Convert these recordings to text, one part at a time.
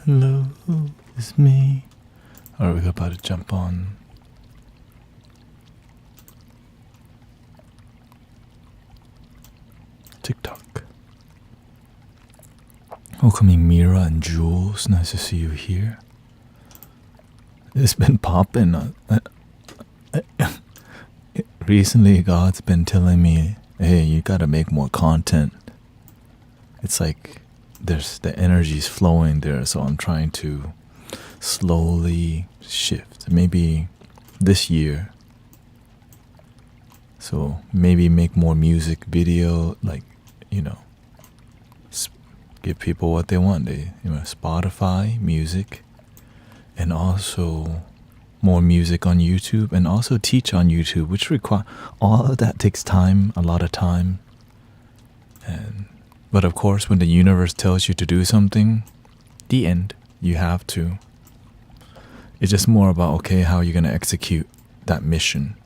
Hello, it's me. Are we about to jump on TikTok? Welcoming Mira and Jules. Nice to see you here. It's been popping. Recently, God's been telling me, hey, you gotta make more content. It's like there's the energy's flowing there, so I'm trying to slowly shift. Maybe this year. So maybe make more music video, like, give people what they want. Spotify music, and also more music on YouTube, and also teach on YouTube, which require all of that takes time, a lot of time. But of course, when the universe tells you to do something, the end, you have to. It's just more about, okay, how you're gonna execute that mission,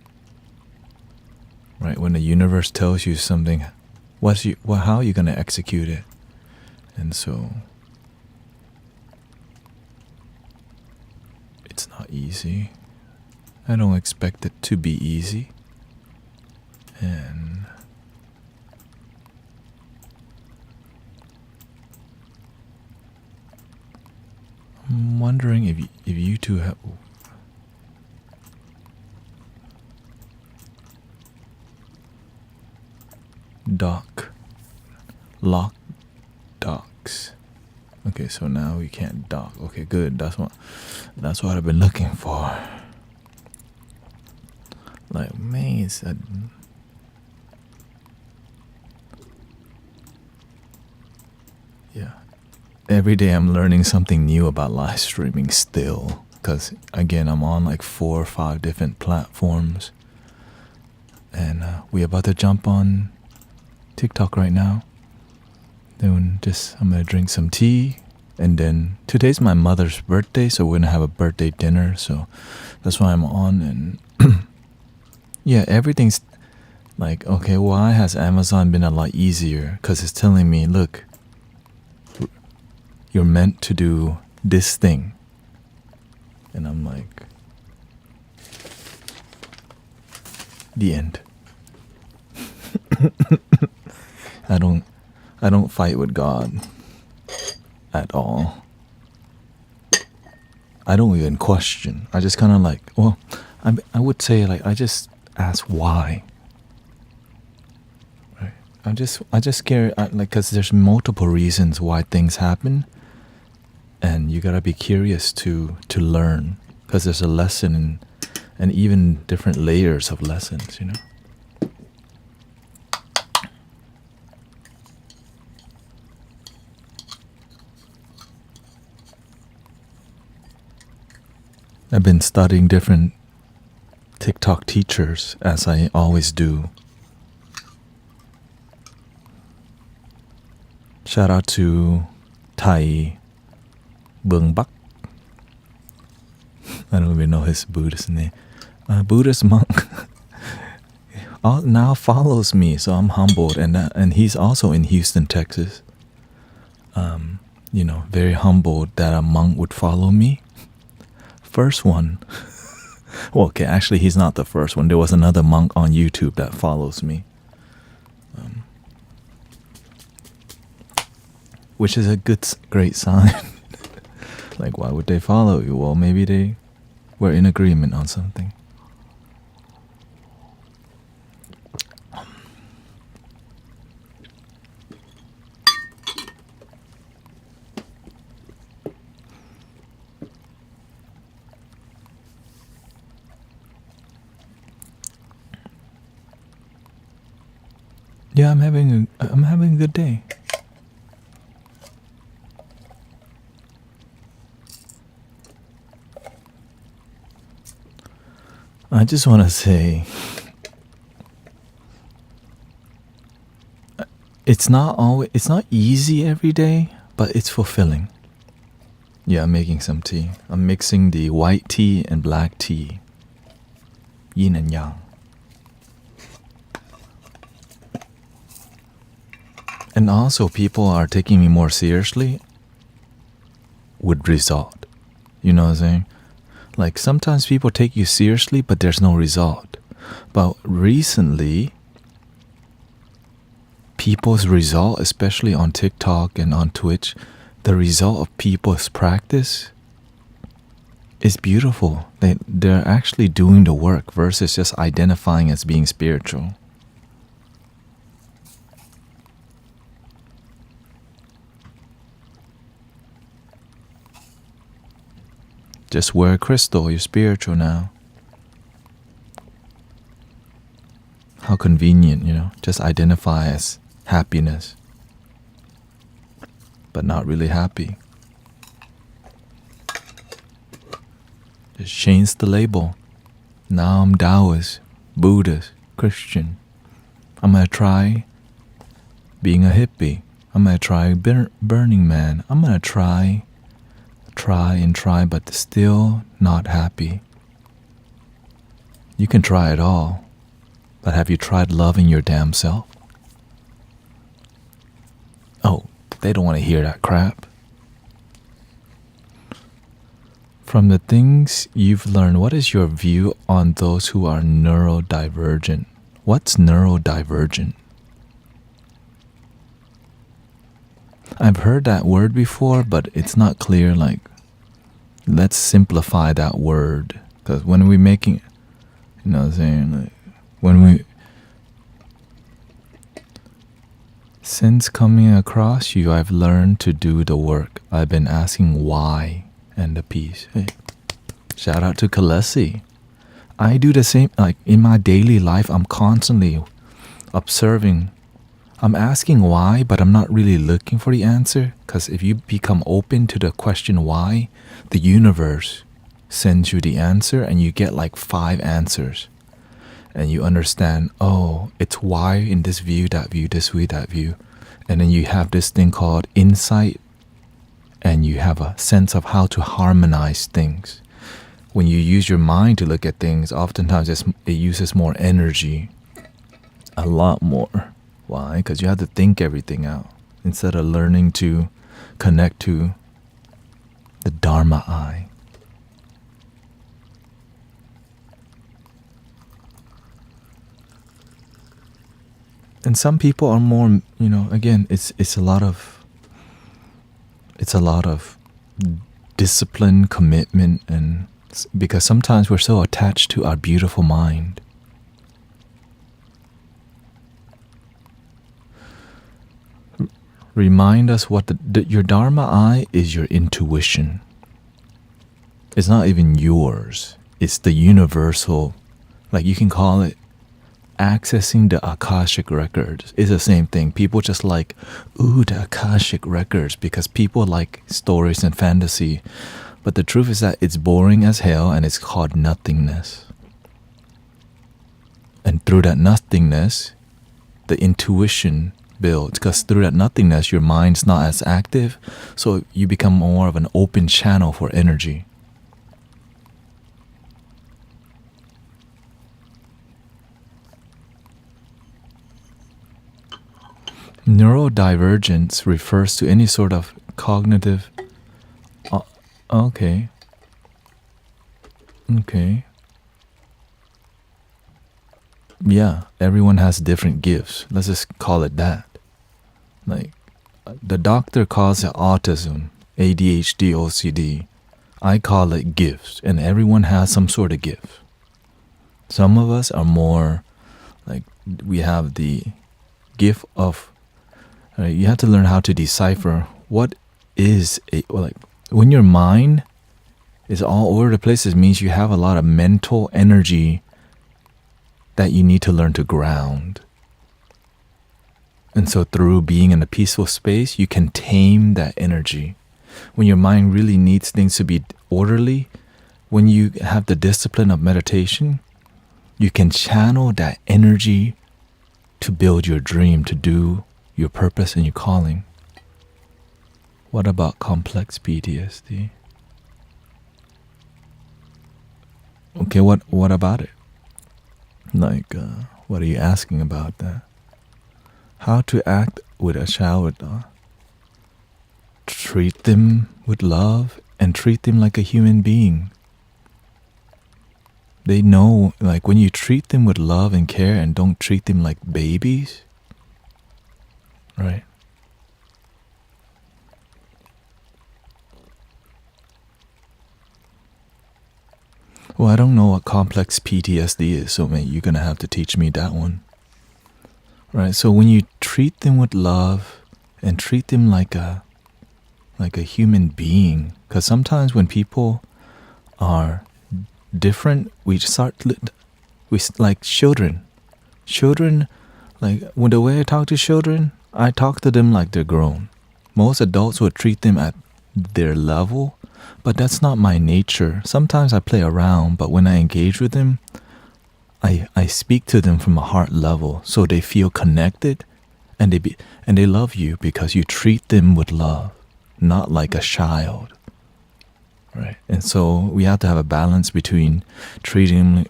right? When the universe tells you something, how are you gonna execute it? And so it's not easy. I don't expect it to be easy. And I'm wondering if you two have lock docks. Okay, so now we can't dock. Okay, good. That's what I've been looking for. Like, man, yeah. Every day I'm learning something new about live streaming still, because again, I'm on like 4 or 5 different platforms, and we're about to jump on TikTok right now. Then I'm gonna drink some tea, and then today's my mother's birthday, so we're gonna have a birthday dinner, so that's why I'm on. And yeah, everything's like, okay, why has Amazon been a lot easier? Because it's telling me, look, you're meant to do this thing. And I'm like, the end. I don't fight with God at all. I don't even question. I just kind of like, well, I would say, like, I just ask why. Right? I just care, like, because there's multiple reasons why things happen, and you gotta be curious to learn, because there's a lesson and even different layers of lessons, I've been studying different TikTok teachers, as I always do. Shout out to Thai Bương Bắc. I don't even know his Buddhist name. Buddhist monk now follows me, so I'm humbled, and he's also in Houston, Texas. Very humbled that a monk would follow me. First one. Well, okay, actually, he's not the first one. There was another monk on YouTube that follows me, which is a great sign. Like, why would they follow you? Well, maybe they were in agreement on something. Yeah, I'm having a good day. I just want to say, it's not easy every day, but it's fulfilling. Yeah, I'm making some tea. I'm mixing the white tea and black tea, yin and yang. And also, people are taking me more seriously. with result. You know what I'm saying? Like sometimes people take you seriously, but there's no result. But recently, people's result, especially on TikTok and on Twitch, the result of people's practice is beautiful. They're actually doing the work versus just identifying as being spiritual. Just wear a crystal, you're spiritual now. How convenient, you know, just identify as happiness, but not really happy. Just change the label. Now I'm Taoist, Buddhist, Christian. I'm gonna try being a hippie. I'm gonna try Burning Man. I'm gonna try, but still not happy. You can try it all, but have you tried loving your damn self? Oh, they don't want to hear that crap. From the things you've learned, what is your view on those who are neurodivergent? What's neurodivergent? I've heard that word before, but it's not clear. Like, let's simplify that word. Because when we're making, you know what I'm saying? Like, since coming across you, I've learned to do the work. I've been asking why and the peace. Hey, shout out to Kalesi. I do the same. Like in my daily life, I'm constantly observing. I'm asking why, but I'm not really looking for the answer. Because if you become open to the question why, the universe sends you the answer and you get like 5 answers. And you understand, oh, it's why in this view, that view, this way, that view. And then you have this thing called insight, and you have a sense of how to harmonize things. When you use your mind to look at things, oftentimes it uses more energy, a lot more. Why? Because you have to think everything out instead of learning to connect to the Dharma eye. And some people are more, you know, again, it's a lot of discipline, commitment, and because sometimes we're so attached to our beautiful mind. Remind us what your Dharma eye is. Your intuition. It's not even yours. It's the universal, like you can call it accessing the Akashic records. Is the same thing. People just like, ooh, the Akashic records, because people like stories and fantasy. But the truth is that it's boring as hell, and it's called nothingness. And through that nothingness, the intuition builds, because through that nothingness, your mind's not as active, so you become more of an open channel for energy. Neurodivergence refers to any sort of cognitive. Okay. Yeah, everyone has different gifts. Let's just call it that. Like, the doctor calls it autism, ADHD, OCD. I call it gifts, and everyone has some sort of gift. Some of us are more like, we have the gift of, you have to learn how to decipher what is like when your mind is all over the place. It means you have a lot of mental energy that you need to learn to ground. And so through being in a peaceful space, you can tame that energy. When your mind really needs things to be orderly, when you have the discipline of meditation, you can channel that energy to build your dream, to do your purpose and your calling. What about complex PTSD? Okay, what about it? Like, what are you asking about that? How to act with a child? treat them with love and treat them like a human being. They know, like, when you treat them with love and care and don't treat them like babies, right? Well, I don't know what complex PTSD is, so mate, you're gonna have to teach me that one. Right? So when you treat them with love and treat them like a human being, because sometimes when people are different, we like children. Children, like, when the way I talk to children, I talk to them like they're grown. Most adults would treat them at their level, but that's not my nature. Sometimes I play around, but when I engage with them, I speak to them from a heart level, so they feel connected, and they love you because you treat them with love, not like a child. Right? And so we have to have a balance between treating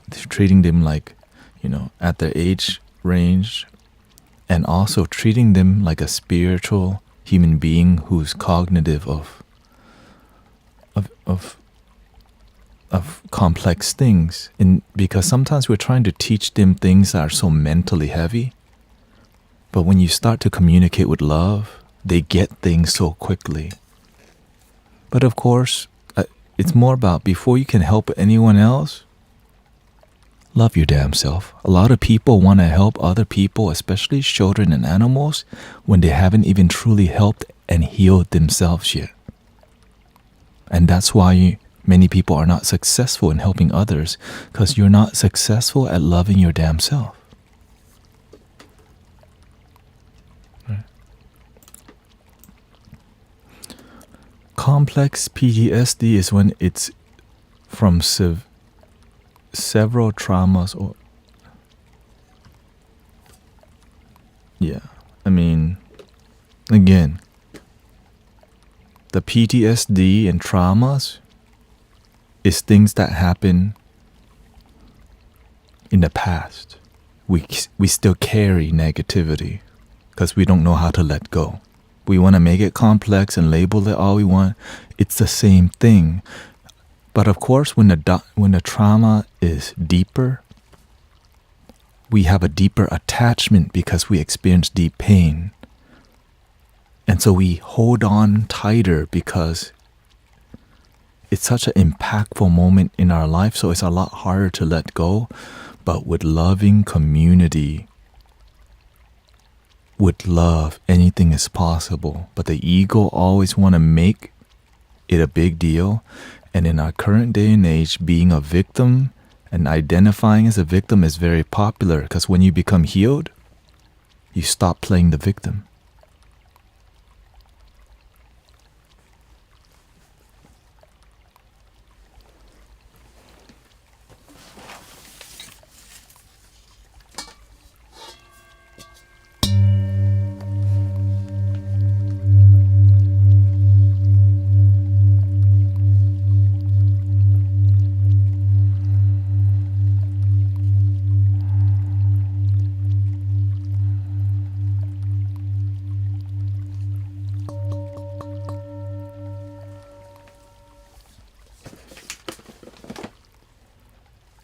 them like, at their age range, and also treating them like a spiritual human being who's cognitive of complex things. Because sometimes we're trying to teach them things that are so mentally heavy, but when you start to communicate with love, they get things so quickly. But of course, it's more about, before you can help anyone else, love your damn self. A lot of people want to help other people, especially children and animals, when they haven't even truly helped and healed themselves yet. And that's why many people are not successful in helping others, because you're not successful at loving your damn self. Right. Complex PTSD is when it's from several traumas, or again, the PTSD and traumas is things that happen in the past. We still carry negativity because we don't know how to let go. We want to make it complex and label it all we want. It's the same thing. But of course, when the trauma is deeper, we have a deeper attachment because we experience deep pain. And so we hold on tighter because it's such an impactful moment in our life, so it's a lot harder to let go. But with loving community, with love, anything is possible. But the ego always want to make it a big deal. And in our current day and age, being a victim and identifying as a victim is very popular, because when you become healed, you stop playing the victim.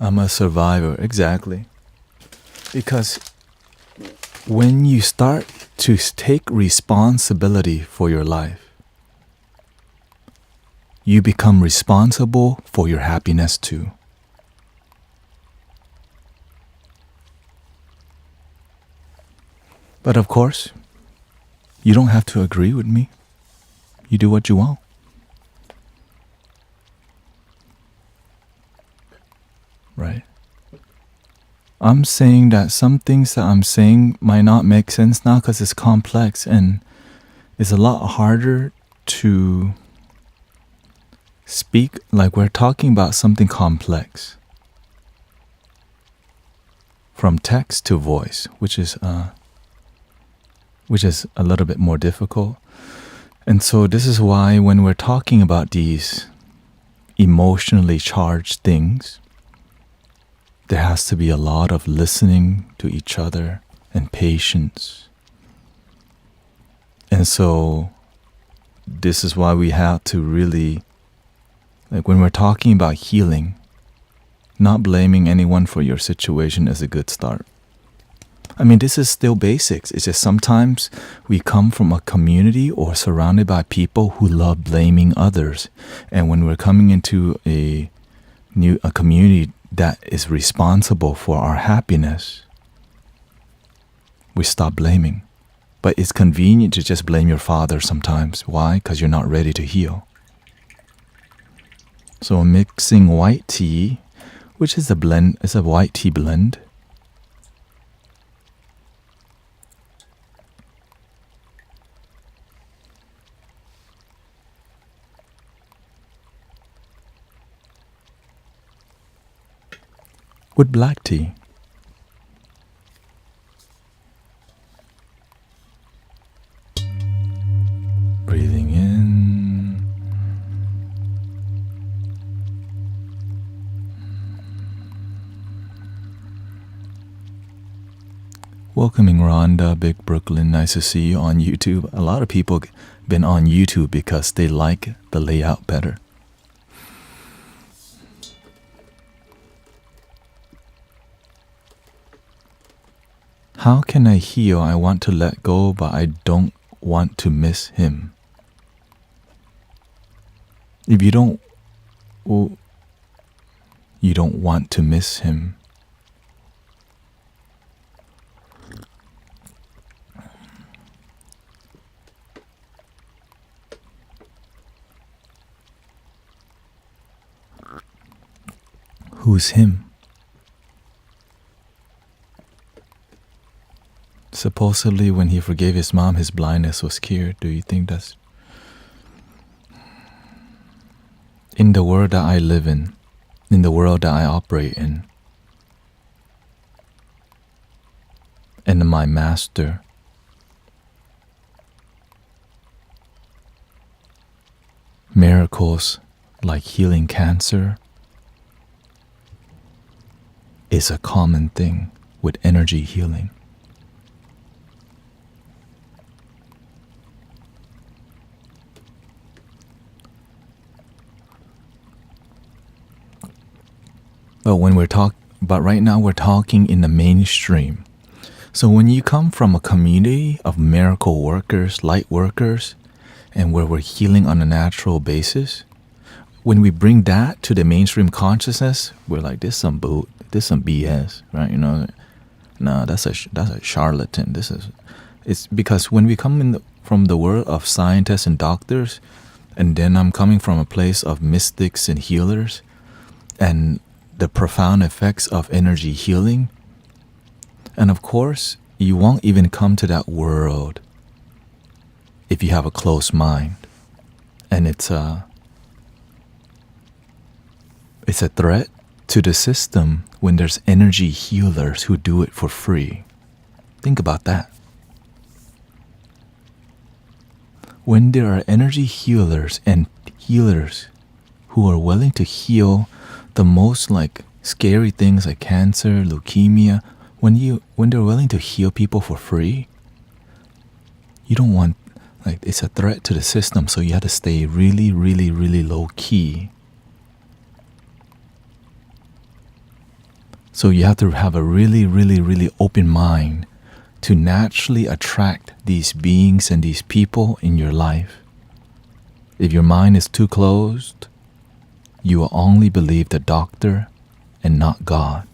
I'm a survivor, exactly. Because when you start to take responsibility for your life, you become responsible for your happiness too. But of course, you don't have to agree with me. You do what you want. Right? I'm saying that some things that I'm saying might not make sense now because it's complex and it's a lot harder to speak like we're talking about something complex. From text to voice, which is a little bit more difficult. And so this is why when we're talking about these emotionally charged things, there has to be a lot of listening to each other and patience. And so this is why we have to really, like when we're talking about healing, not blaming anyone for your situation is a good start. I mean, this is still basics. It's just sometimes we come from a community or surrounded by people who love blaming others. And when we're coming into a community that is responsible for our happiness, we stop blaming. But it's convenient to just blame your father sometimes. Why? Because you're not ready to heal. So I'm mixing white tea, which is a blend, it's a white tea blend. With black tea. Breathing in. Welcoming Rhonda, Big Brooklyn. Nice to see you on YouTube. A lot of people been on YouTube because they like the layout better. How can I heal? I want to let go, but I don't want to miss him. If you don't want to miss him. Who's him? Supposedly, when he forgave his mom, his blindness was cured. Do you think that's... In the world that I live in the world that I operate in, and my master, miracles like healing cancer is a common thing with energy healing. But right now we're talking in the mainstream. So when you come from a community of miracle workers, light workers, and where we're healing on a natural basis, when we bring that to the mainstream consciousness, we're like, this some BS, right? You know, no, that's a charlatan. It's because when we come from the world of scientists and doctors, and then I'm coming from a place of mystics and healers, and the profound effects of energy healing. And of course, you won't even come to that world if you have a closed mind. And it's a threat to the system when there's energy healers who do it for free. Think about that. When there are energy healers and healers who are willing to heal the most like scary things like cancer, leukemia, when they're willing to heal people for free, you don't want, like, it's a threat to the system, so you have to stay really, really, really low key. So you have to have a really, really, really open mind to naturally attract these beings and these people in your life. If your mind is too closed, you will only believe the doctor and not God.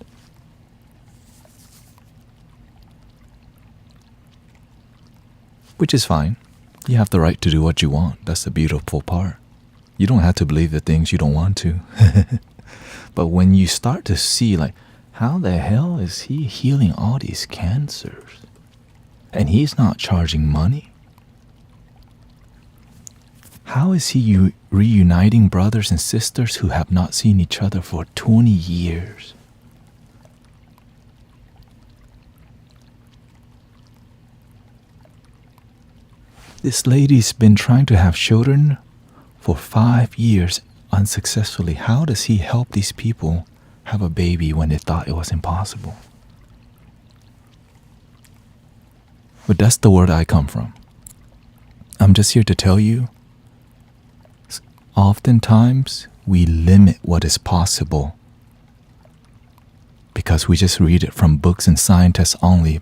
Which is fine. You have the right to do what you want. That's the beautiful part. You don't have to believe the things you don't want to. But when you start to see, like, how the hell is he healing all these cancers? And he's not charging money? How is he reuniting brothers and sisters who have not seen each other for 20 years? This lady's been trying to have children for 5 years unsuccessfully. How does he help these people have a baby when they thought it was impossible? But that's the world I come from. I'm just here to tell you, oftentimes we limit what is possible because we just read it from books and scientists only,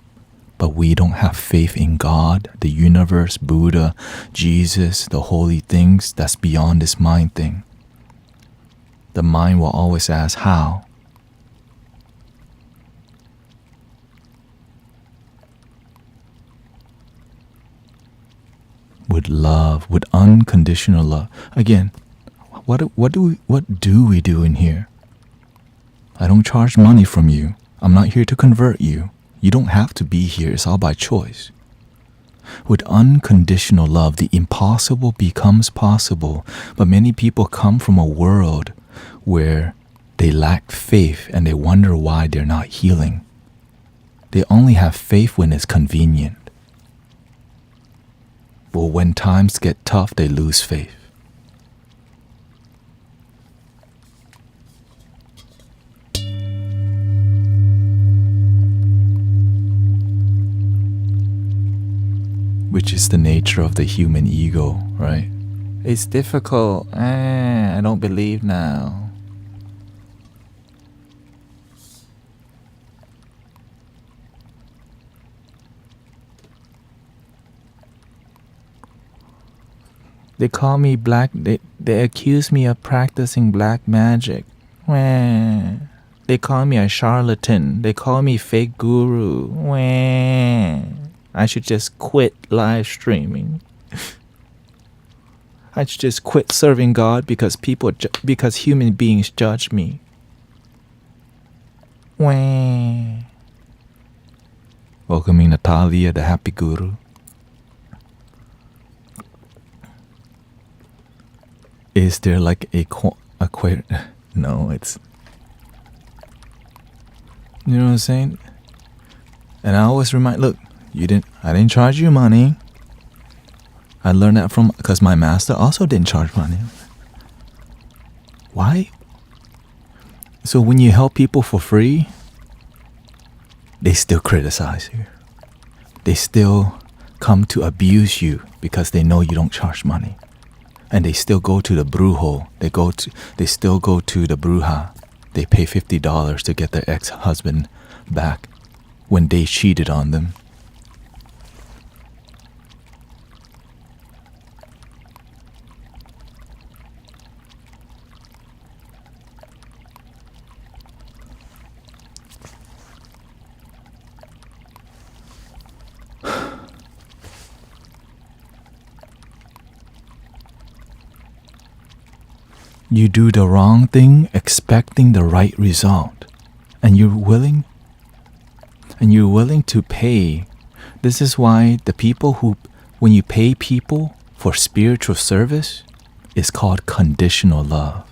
but we don't have faith in God, the universe, Buddha, Jesus, the holy things that's beyond this mind thing. The mind will always ask, how? With love, with unconditional love. Again, what do we do in here? I don't charge money from you. I'm not here to convert you. You don't have to be here. It's all by choice. With unconditional love, the impossible becomes possible. But many people come from a world where they lack faith and they wonder why they're not healing. They only have faith when it's convenient. But when times get tough, they lose faith. Which is the nature of the human ego, right? It's difficult. I don't believe now. They call me black. They accuse me of practicing black magic. They call me a charlatan. They call me fake guru. I should just quit live streaming. I should just quit serving God because human beings judge me. Welcoming Natalia, the happy guru. Is there like a no, it's, you know what I'm saying? And I always remind, look, I didn't charge you money. I learned that because my master also didn't charge money. Why? So when you help people for free, they still criticize you. They still come to abuse you because they know you don't charge money. And they still go to the brujo. They still go to the bruja. They pay $50 to get their ex-husband back when they cheated on them. You do the wrong thing expecting the right result, and you're willing to pay. This is why when you pay people for spiritual service, it's called conditional love.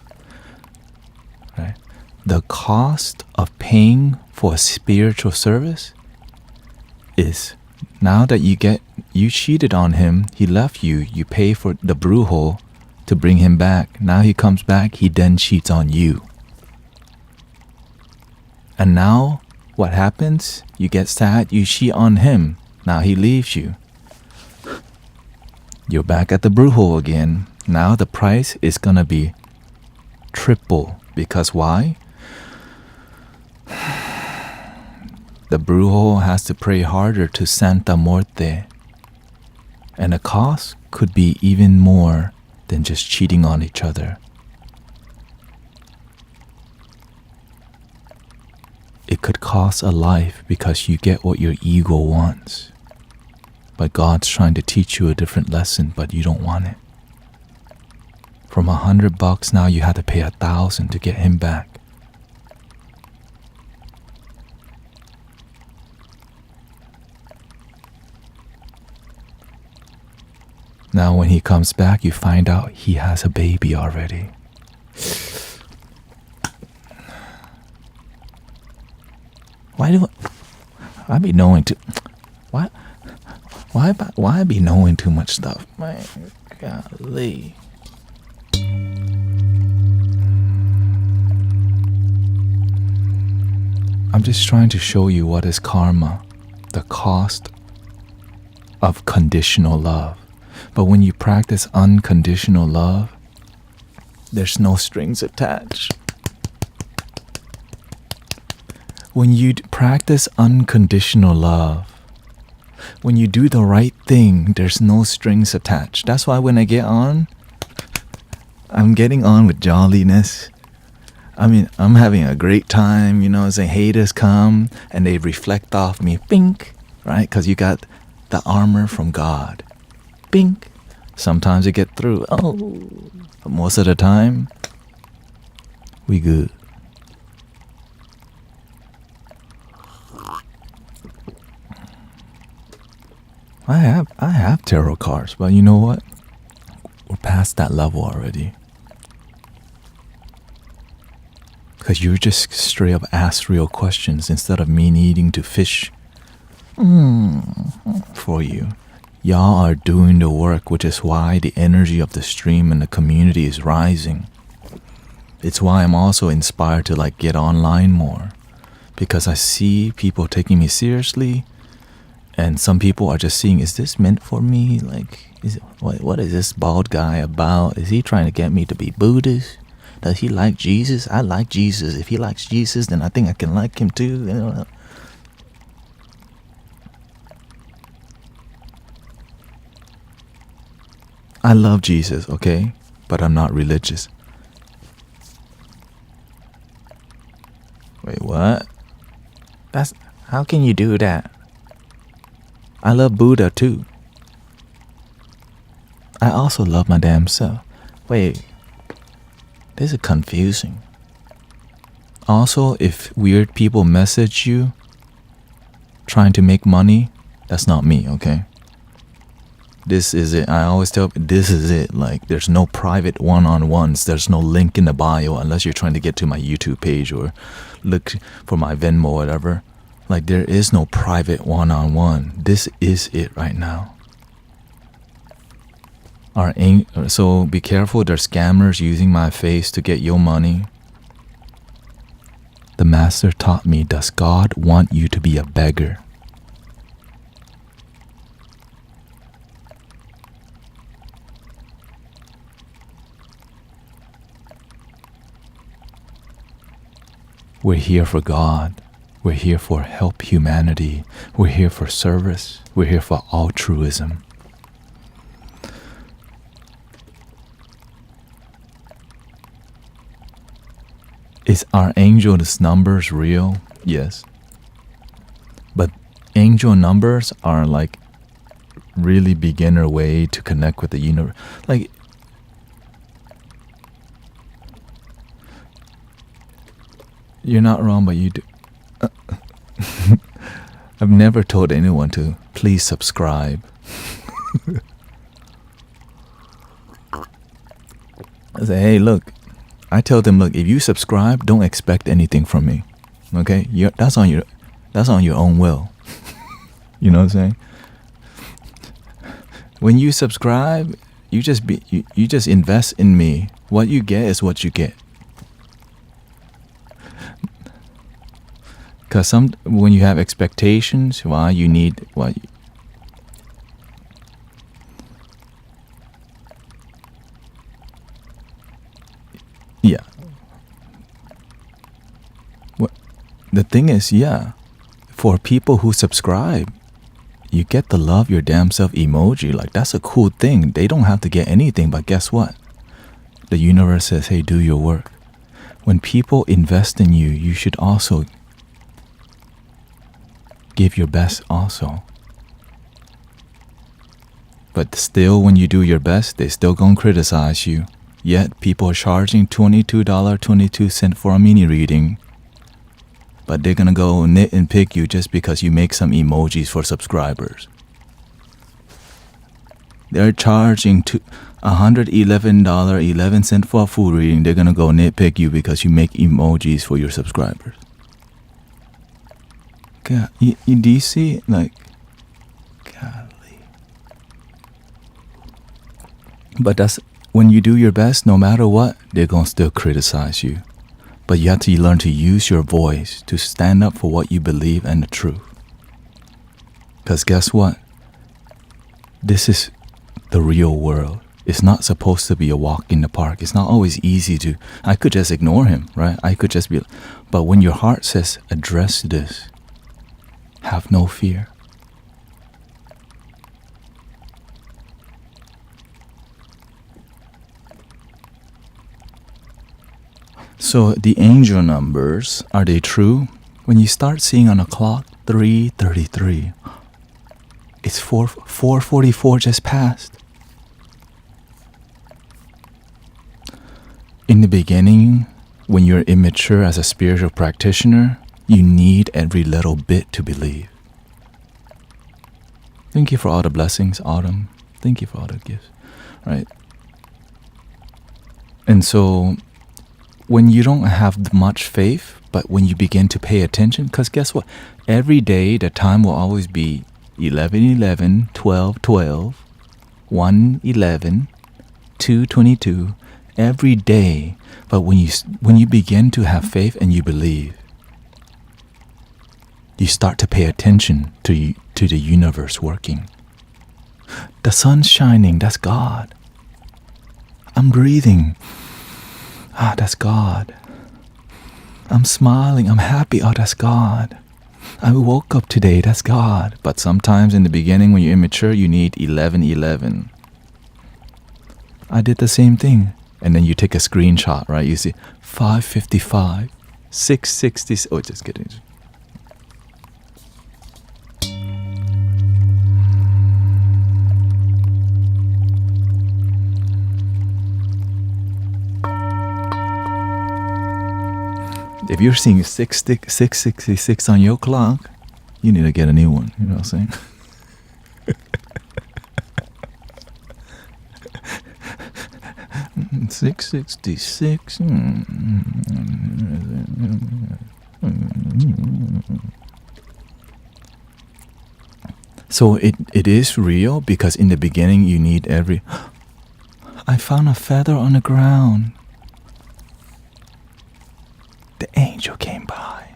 Right? The cost of paying for a spiritual service is, now that you cheated on him, he left you, you pay for the brujo to bring him back. Now he comes back, he then cheats on you. And now what happens? You get sad, you cheat on him. Now he leaves you. You're back at the brujo again. Now the price is gonna be triple. Because why? The brujo has to pray harder to Santa Muerte. And the cost could be even more than just cheating on each other. It could cost a life because you get what your ego wants. But God's trying to teach you a different lesson, but you don't want it. From $100 now you had to pay 1,000 to get him back. Now when he comes back, you find out he has a baby already. Why do I be knowing too? Why I be knowing too much stuff? My golly. I'm just trying to show you what is karma, the cost of conditional love. But when you practice unconditional love, There's no strings attached. When you practice unconditional love, when you do the right thing, there's no strings attached. That's why when I get on, I'm getting on with jolliness. I mean, I'm having a great time, you know, saying haters come and they reflect off me, pink, right? Because you got the armor from God, pink. Sometimes you get through, but most of the time, we good. I have tarot cards, but you know what? We're past that level already. Because you just straight up ask real questions instead of me needing to fish for you. Y'all are doing the work, which is why the energy of the stream and the community is rising. It's why I'm also inspired to like get online more. Because I see people taking me seriously, and some people are just seeing, is this meant for me? Like, what is this bald guy about? Is he trying to get me to be Buddhist? Does he like Jesus? I like Jesus. If he likes Jesus, then I think I can like him too. You know? I love Jesus, okay? But I'm not religious. Wait, what? How can you do that? I love Buddha too. I also love my damn self. Wait, this is confusing. Also, if weird people message you trying to make money, that's not me, okay? This is it. I always tell people, this is it. Like, there's no private one-on-ones. There's no link in the bio unless you're trying to get to my YouTube page or look for my Venmo or whatever. Like, there is no private one-on-one. This is it right now. So be careful. There's scammers using my face to get your money. The master taught me, does God want you to be a beggar? We're here for God. We're here for help humanity. We're here for service. We're here for altruism. Is our angel's numbers real? Yes. But angel numbers are like really beginner way to connect with the universe. Like, you're not wrong, but you do. I've never told anyone to please subscribe. I say, hey, look. I tell them, look, if you subscribe, don't expect anything from me. Okay? That's on your own will. You know what I'm saying? When you subscribe, you just invest in me. What you get is what you get. Because when you have expectations, you need what. Yeah. The thing is, for people who subscribe, you get the love your damn self emoji. Like, that's a cool thing. They don't have to get anything, but guess what? The universe says, hey, do your work. When people invest in you, you should also give your best also. But still, when you do your best, they still gonna criticize you. Yet, people are charging $22.22 for a mini reading. But they're gonna go nit and pick you just because you make some emojis for subscribers. They're charging $111.11 for a full reading. They're gonna go nitpick you because you make emojis for your subscribers. God, do you see it? Like, golly. But that's when you do your best, no matter what, they're gonna still criticize you. But you have to learn to use your voice to stand up for what you believe and the truth. Because guess what? This is the real world. It's not supposed to be a walk in the park. It's not always easy to, I could just ignore him, right? I could just be, but when your heart says, address this, have no fear. So the angel numbers, are they true? When you start seeing on a clock 3:33, it's 4:44 just passed. In the beginning, when you're immature as a spiritual practitioner, you need every little bit to believe. Thank you for all the blessings, Autumn. Thank you for all the gifts, right? And so when you don't have much faith, but when you begin to pay attention, because guess what? Every day the time will always be 11:11, 12:12, 1:11, 2:22, every day. But when you begin to have faith and you believe, you start to pay attention to the universe working. The sun's shining, that's God. I'm breathing. That's God. I'm smiling, I'm happy, that's God. I woke up today, that's God. But sometimes in the beginning when you're immature, you need 11:11. I did the same thing. And then you take a screenshot, right? You see 5:55, 6:60. Oh, just kidding. If you're seeing 6:66 on your clock, you need to get a new one. You know what I'm saying? $6.66. So it is real because in the beginning you need every. I found a feather on the ground. The angel came by.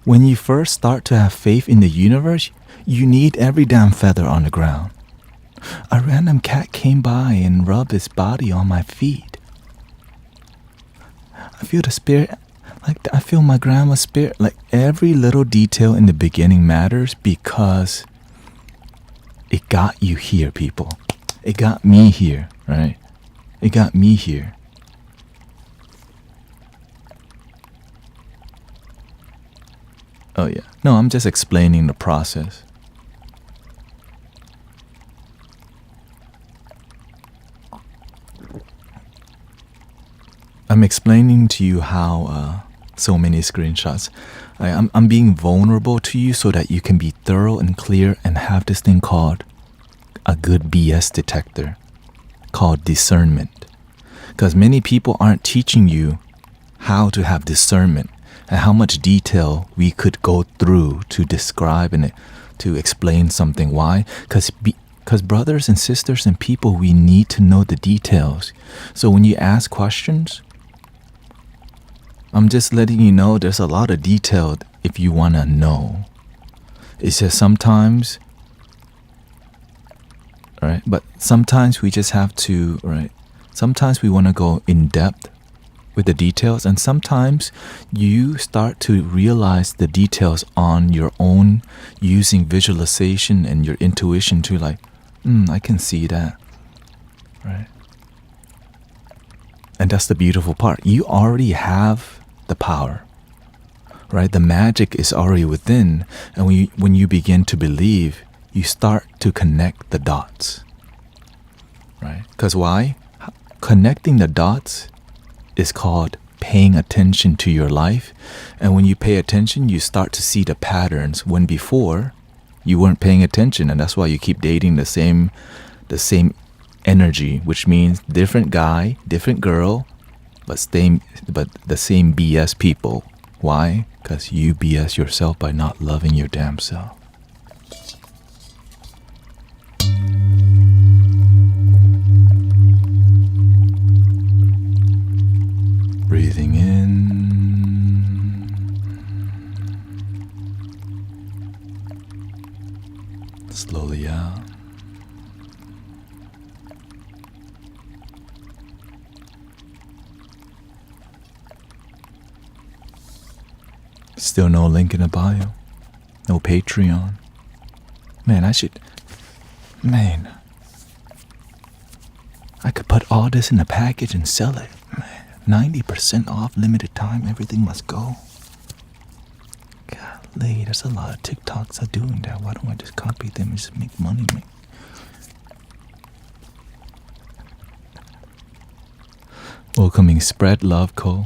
When you first start to have faith in the universe, you need every damn feather on the ground. A random cat came by and rubbed his body on my feet. I feel the spirit, I feel my grandma's spirit. Like every little detail in the beginning matters because it got you here, people. It got me here, right? It got me here. Oh yeah. No, I'm just explaining the process. I'm explaining to you how so many screenshots. I'm being vulnerable to you so that you can be thorough and clear and have this thing called a good BS detector, called discernment. Because many people aren't teaching you how to have discernment and how much detail we could go through to describe and to explain something. Why? Because brothers and sisters and people, we need to know the details. So when you ask questions, I'm just letting you know there's a lot of detail if you want to know. It's just sometimes, right? But sometimes we just have to, right? Sometimes we want to go in depth with the details, and sometimes you start to realize the details on your own using visualization and your intuition to I can see that, right? And that's the beautiful part. You already have the power, right? The magic is already within, and when you begin to believe, you start to connect the dots, right? Because why? Connecting the dots is called paying attention to your life. And when you pay attention, you start to see the patterns when before you weren't paying attention. And that's why you keep dating the same energy, which means different guy, different girl, but the same BS people. Why? Because you BS yourself by not loving your damn self. Breathing in, slowly out. Still no link in the bio. No Patreon. Man, I could put all this in a package and sell it. Man, 90% off, limited time, everything must go. Golly, there's a lot of TikToks are doing that. Why don't I just copy them and just make money, man? Welcoming Spread Love Co.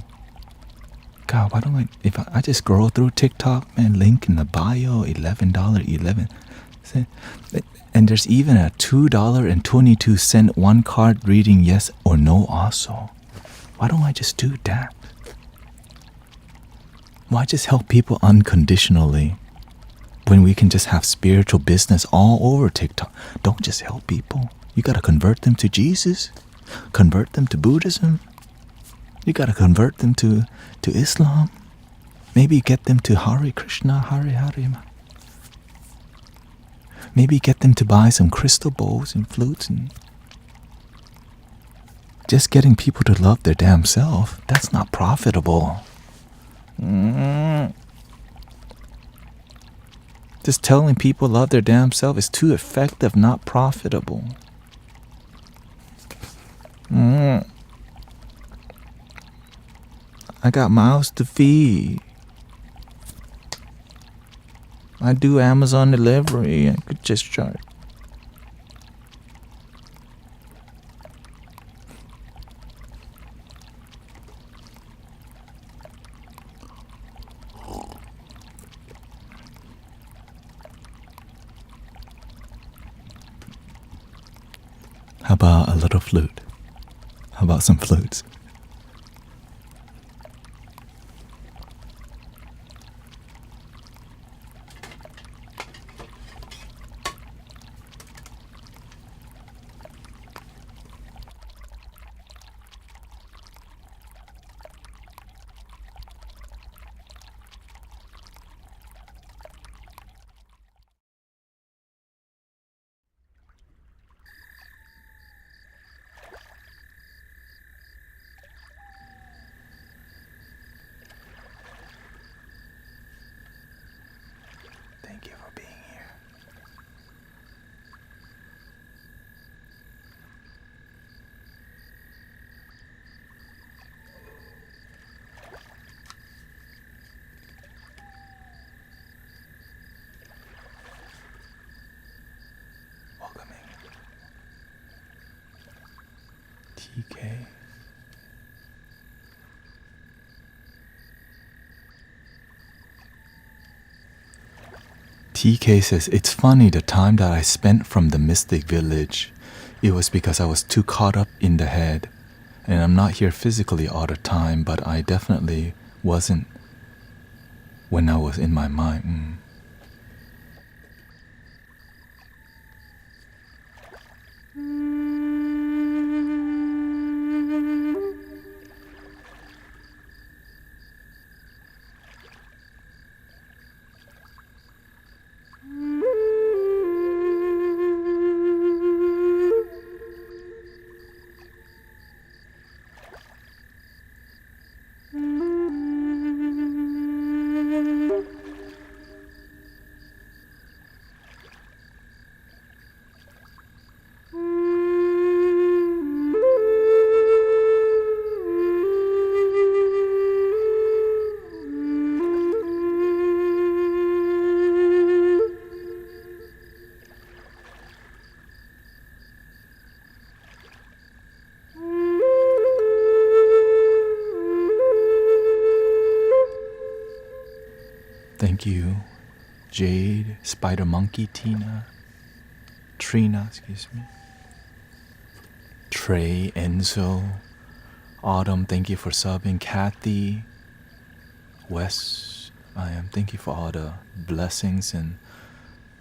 God, why don't if I just scroll through TikTok, man, link in the bio, $11.11. And there's even a $2.22 one card reading yes or no also. Why don't I just do that? Why just help people unconditionally when we can just have spiritual business all over TikTok? Don't just help people. You gotta convert them to Jesus, convert them to Buddhism. You gotta convert them to Islam. Maybe get them to Hare Krishna, Hare Hare. Maybe get them to buy some crystal bowls and flutes. And just getting people to love their damn self, that's not profitable. Just telling people love their damn self is too effective, not profitable. I got mouths to feed. I do Amazon delivery. I could just charge. How about a little flute? How about some flutes? Thank you for being here. Welcoming TK. TK says, it's funny the time that I spent from the mystic village. It was because I was too caught up in the head. And I'm not here physically all the time, but I definitely wasn't when I was in my mind. Thank you, Jade, Spider Monkey, Trina, Trey, Enzo, Autumn, thank you for subbing, Kathy, Wes, thank you for all the blessings. And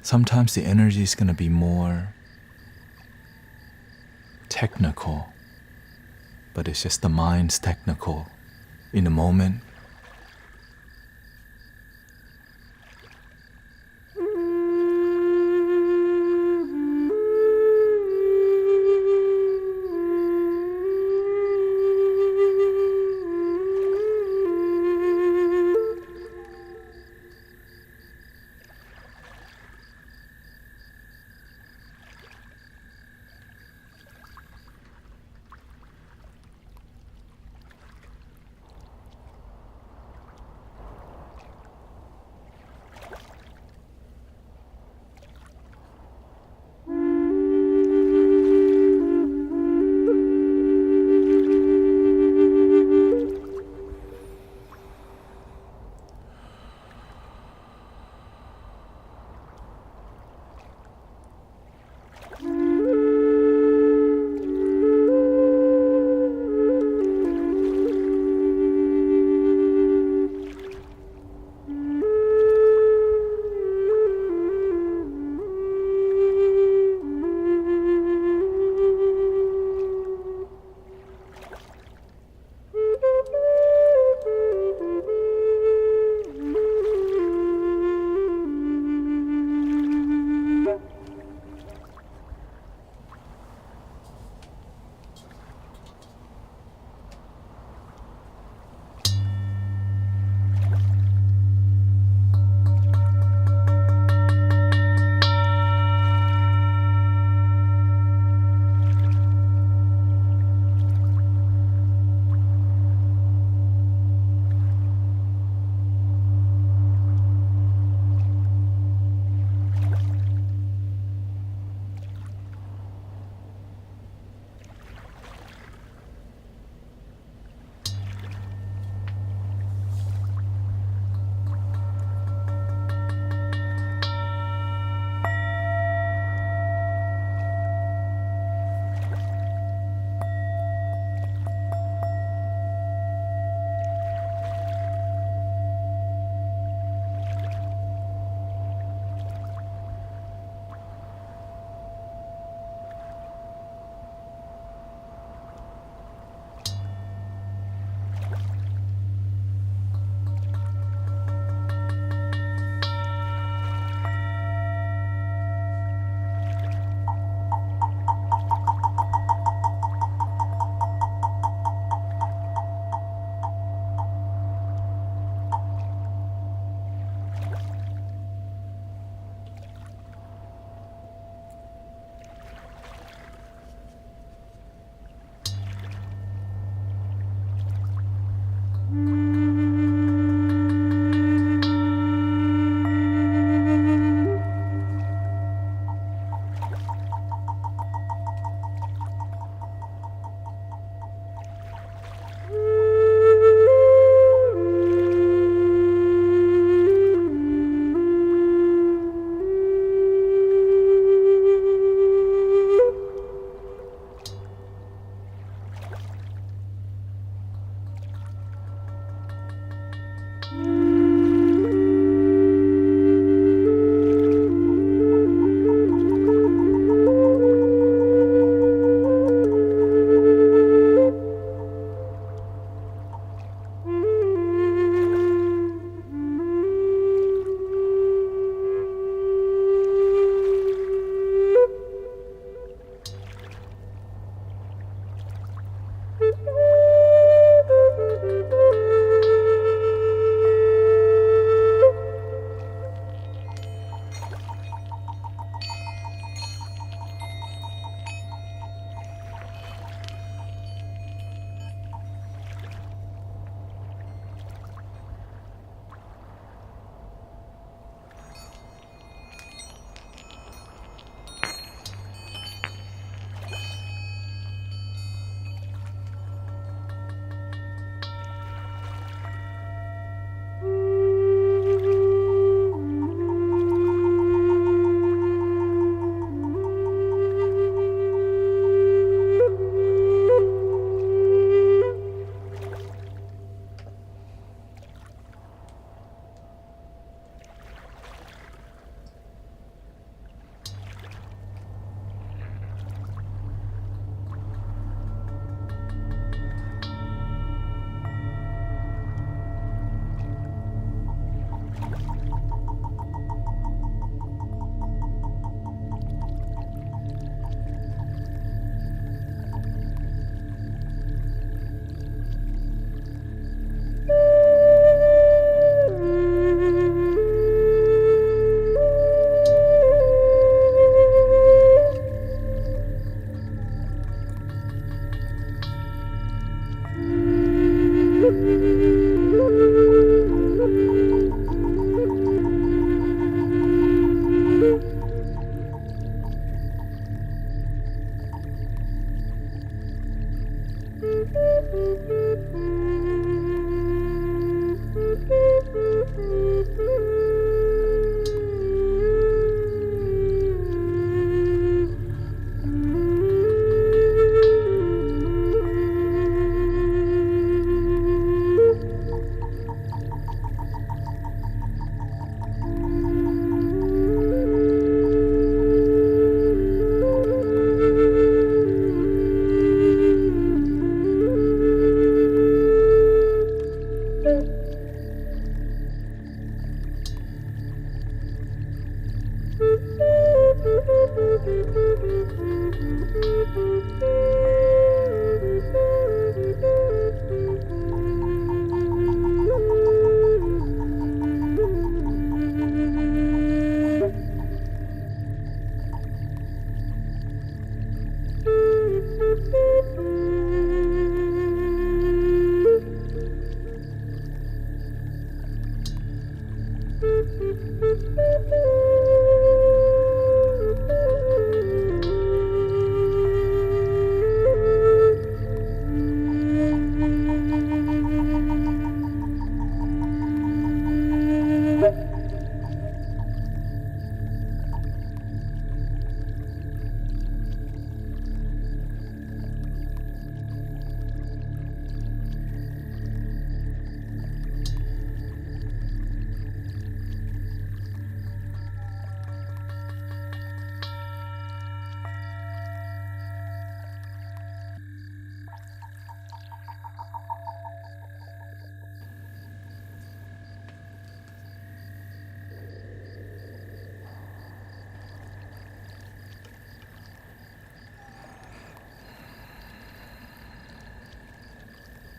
sometimes the energy is going to be more technical, but it's just the mind's technical in the moment.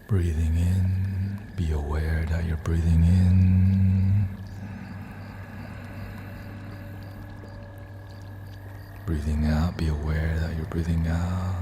Breathing in, be aware that you're breathing in. Breathing out, be aware that you're breathing out.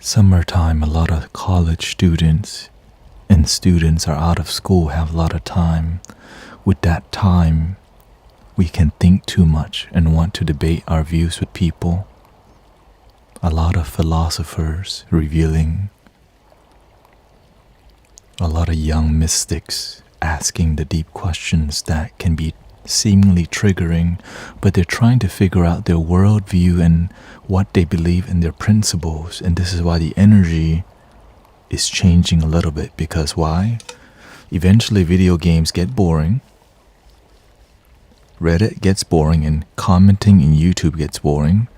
Summertime, a lot of college students and students are out of school, have a lot of time. With that time, we can think too much and want to debate our views with people. A lot of philosophers revealing, a lot of young mystics asking the deep questions that can be seemingly triggering, but they're trying to figure out their worldview and what they believe in their principles. And this is why the energy is changing a little bit. Because why? Eventually video games get boring, Reddit gets boring, and commenting in YouTube gets boring.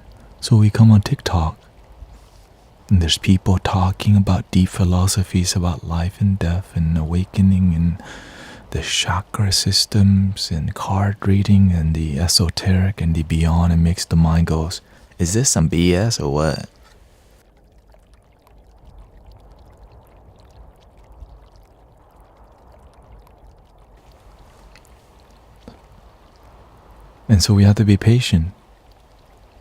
So we come on TikTok, and there's people talking about deep philosophies about life and death and awakening and the chakra systems and card reading and the esoteric and the beyond. It makes the mind goes, is this some BS or what? And so we have to be patient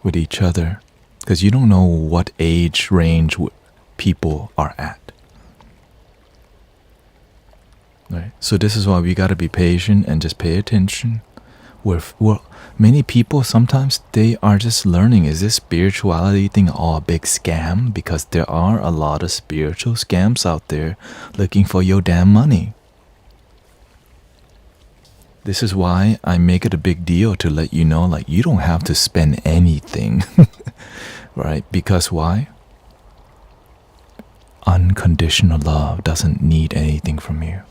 with each other, because you don't know what age range people are at. Right? So this is why we got to be patient and just pay attention. Many people, sometimes they are just learning, is this spirituality thing all a big scam? Because there are a lot of spiritual scams out there looking for your damn money. This is why I make it a big deal to let you know, like, you don't have to spend anything, right? Because why? Unconditional love doesn't need anything from you.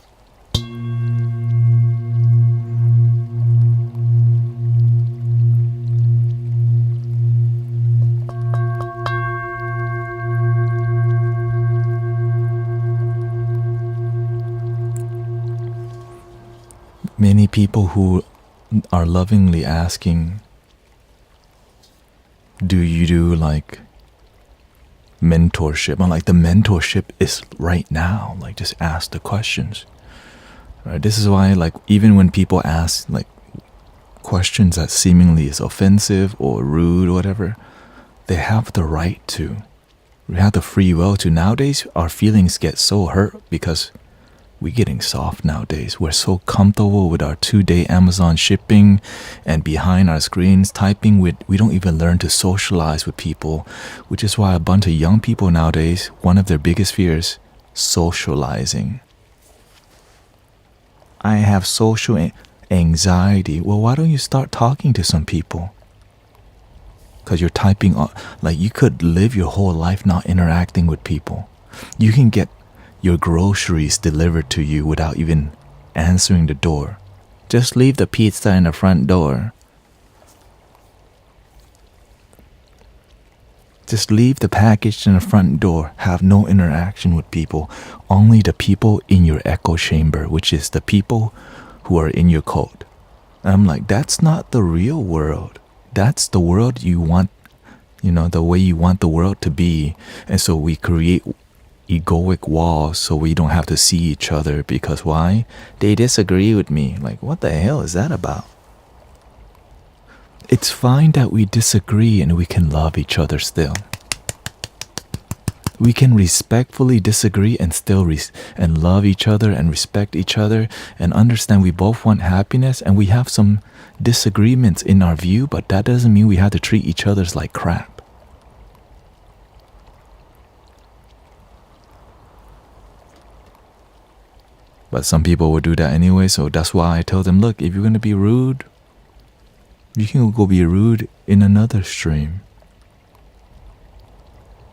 Many people who are lovingly asking, do you do like mentorship? I'm like, the mentorship is right now. Like, just ask the questions. Right? This is why, like, even when people ask like questions that seemingly is offensive or rude or whatever, they have the right to. We have the free will to. Nowadays, our feelings get so hurt because we're getting soft nowadays. We're so comfortable with our 2-day Amazon shipping and behind our screens typing. We don't even learn to socialize with people, which is why a bunch of young people nowadays, one of their biggest fears, socializing. I have social anxiety. Well, why don't you start talking to some people? Because you're typing on, like, you could live your whole life not interacting with people. You can get your groceries delivered to you without even answering the door. Just leave the pizza in the front door. Just leave the package in the front door. Have no interaction with people. Only the people in your echo chamber, which is the people who are in your cult. And I'm like, that's not the real world. That's the world you want, the way you want the world to be. And so we create egoic walls so we don't have to see each other, because why? They disagree with me. Like, what the hell is that about? It's fine that we disagree and we can love each other still. We can respectfully disagree and still and love each other and respect each other and understand we both want happiness, and we have some disagreements in our view, but that doesn't mean we have to treat each other like crap. But some people will do that anyway, so that's why I tell them, look, if you're going to be rude, you can go be rude in another stream.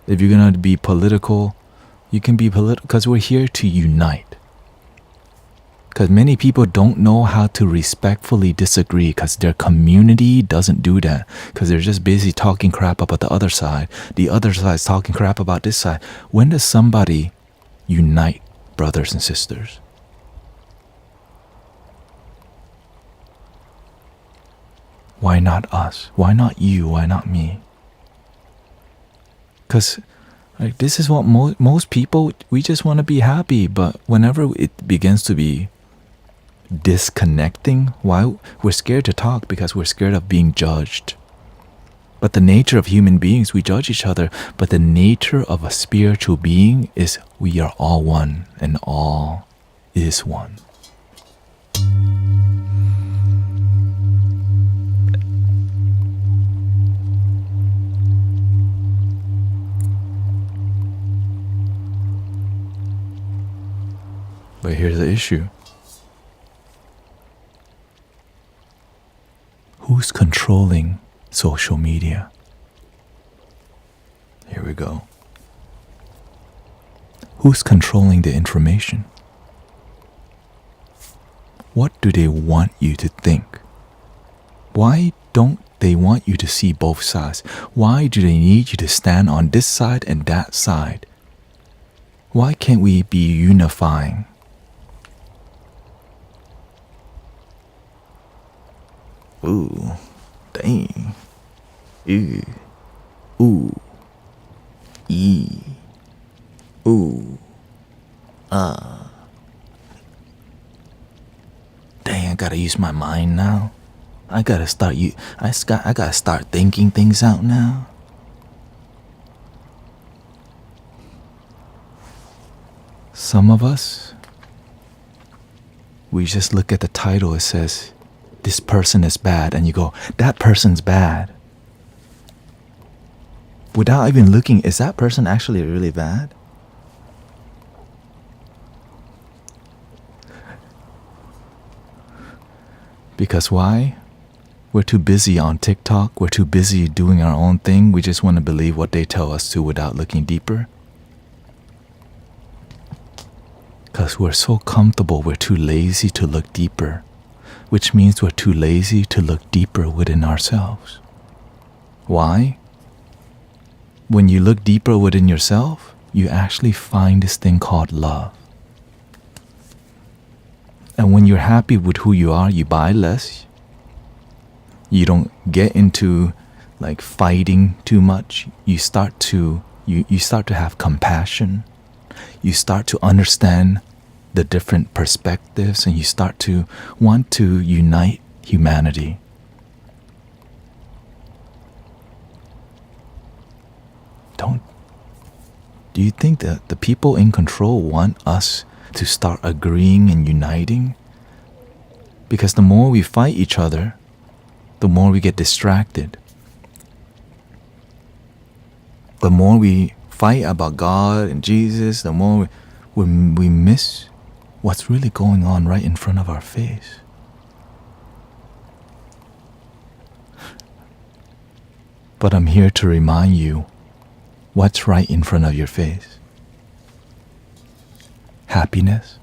If you're going to be political, you can be political, because we're here to unite. Because many people don't know how to respectfully disagree because their community doesn't do that, because they're just busy talking crap about the other side. The other side's talking crap about this side. When does somebody unite brothers and sisters? Why not us? Why not you? Why not me? Because this is what most people, we just want to be happy. But whenever it begins to be disconnecting, why? We're scared to talk because we're scared of being judged. But the nature of human beings, we judge each other. But the nature of a spiritual being is we are all one, and all is one. But here's the issue. Who's controlling social media? Here we go. Who's controlling the information? What do they want you to think? Why don't they want you to see both sides? Why do they need you to stand on this side and that side? Why can't we be unifying? Ooh, dang. Ew. Ooh. E. Ooh. Dang, I gotta use my mind now. I gotta start thinking things out now. Some of us, we just look at the title, it says, this person is bad, and you go, that person's bad. Without even looking, is that person actually really bad? Because why? We're too busy on TikTok, we're too busy doing our own thing, we just want to believe what they tell us to without looking deeper. Because we're so comfortable, we're too lazy to look deeper. Which means we're too lazy to look deeper within ourselves. Why? When you look deeper within yourself, you actually find this thing called love. And when you're happy with who you are, you buy less, You don't get into like fighting too much. You start to have compassion. You start to understand the different perspectives, and you start to want to unite humanity. Do you think that the people in control want us to start agreeing and uniting? Because the more we fight each other, the more we get distracted. The more we fight about God and Jesus, the more we miss what's really going on right in front of our face. But I'm here to remind you what's right in front of your face. Happiness,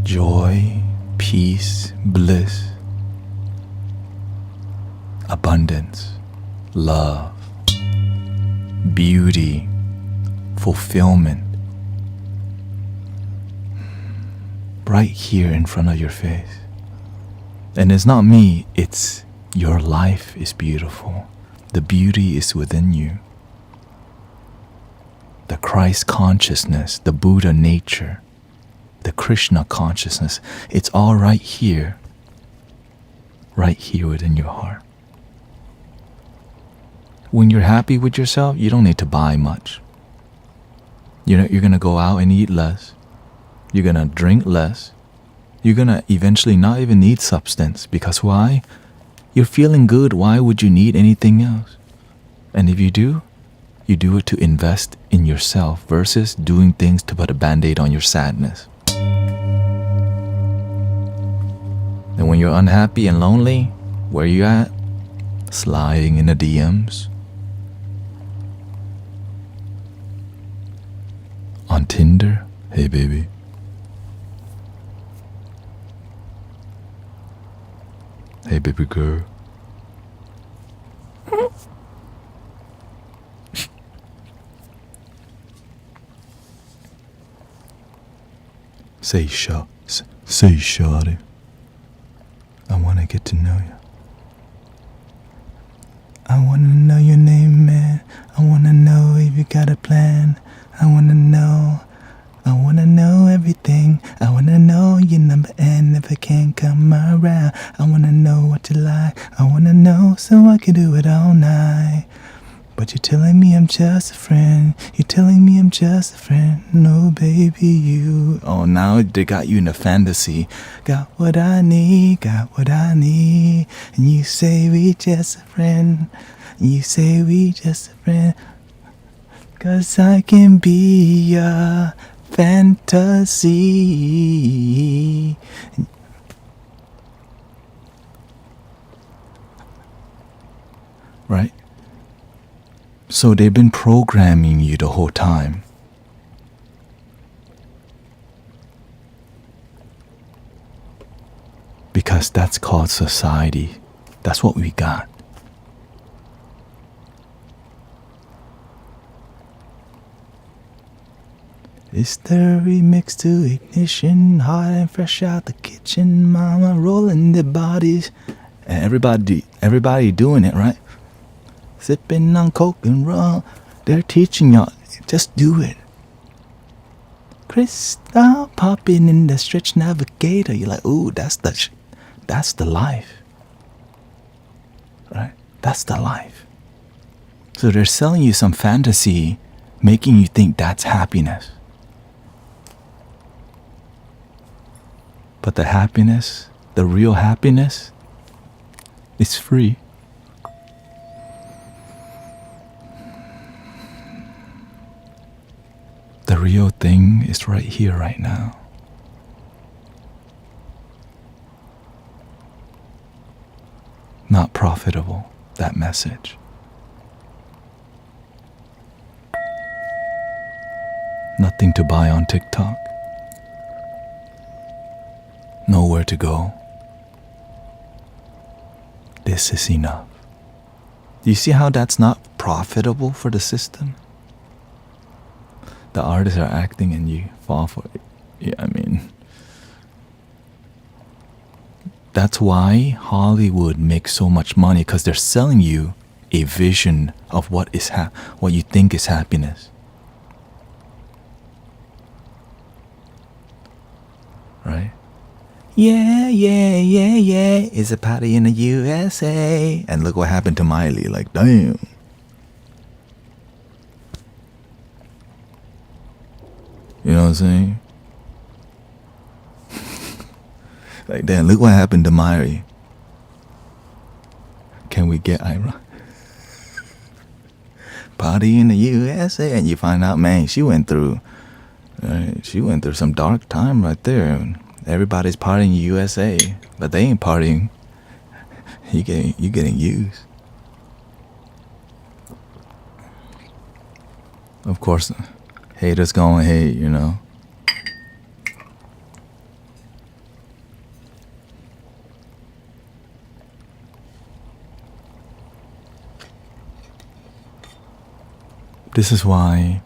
joy, peace, bliss, abundance, love, beauty, fulfillment, right here in front of your face. And it's not me, it's your life is beautiful. The beauty is within you. The Christ consciousness, the Buddha nature, the Krishna consciousness, it's all right here within your heart. When you're happy with yourself, you don't need to buy much. You're going to go out and eat less. You're going to drink less. You're going to eventually not even need substance. Because why? You're feeling good. Why would you need anything else? And if you do it to invest in yourself versus doing things to put a band-aid on your sadness. And when you're unhappy and lonely, where you at? Sliding in the DMs. On Tinder, hey baby. Hey baby girl. Say shawty. I wanna get to know you. I wanna know your name, man. I wanna know if you got a plan. I wanna know everything. I wanna know your number and if I can't come around. I wanna know what you like. I wanna know so I can do it all night. But you're telling me I'm just a friend. You're telling me I'm just a friend. No, baby, you. Oh, now they got you in a fantasy. Got what I need. And you say we just a friend. You say we just a friend. 'Cause I can be a fantasy. Right? So they've been programming you the whole time. Because that's called society. That's what we got. It's the remix to Ignition, hot and fresh out the kitchen, mama rolling their bodies. And everybody doing it, right? Sipping on coke and rum. They're teaching y'all, just do it. Crystal popping in the stretch navigator. You're like, ooh, that's the life. Right? That's the life. So they're selling you some fantasy, making you think that's happiness. But the happiness, the real happiness, is free. The real thing is right here, right now. Not profitable, that message. Nothing to buy on TikTok. Nowhere to go. This is enough. Do you see how that's not profitable for the system? The artists are acting and you fall for it. Yeah, I mean, That's why Hollywood makes so much money, because they're selling you a vision of what you think is happiness. Right? Yeah, it's a party in the USA. And look what happened to Miley. Like, damn. You know what I'm saying? Like, damn, look what happened to Miley. Can we get Ira? Party in the USA. And you find out, man, she went through some dark time right there. Everybody's partying in the USA, but they ain't partying. You getting used. Of course, haters gonna hate, you know. This is why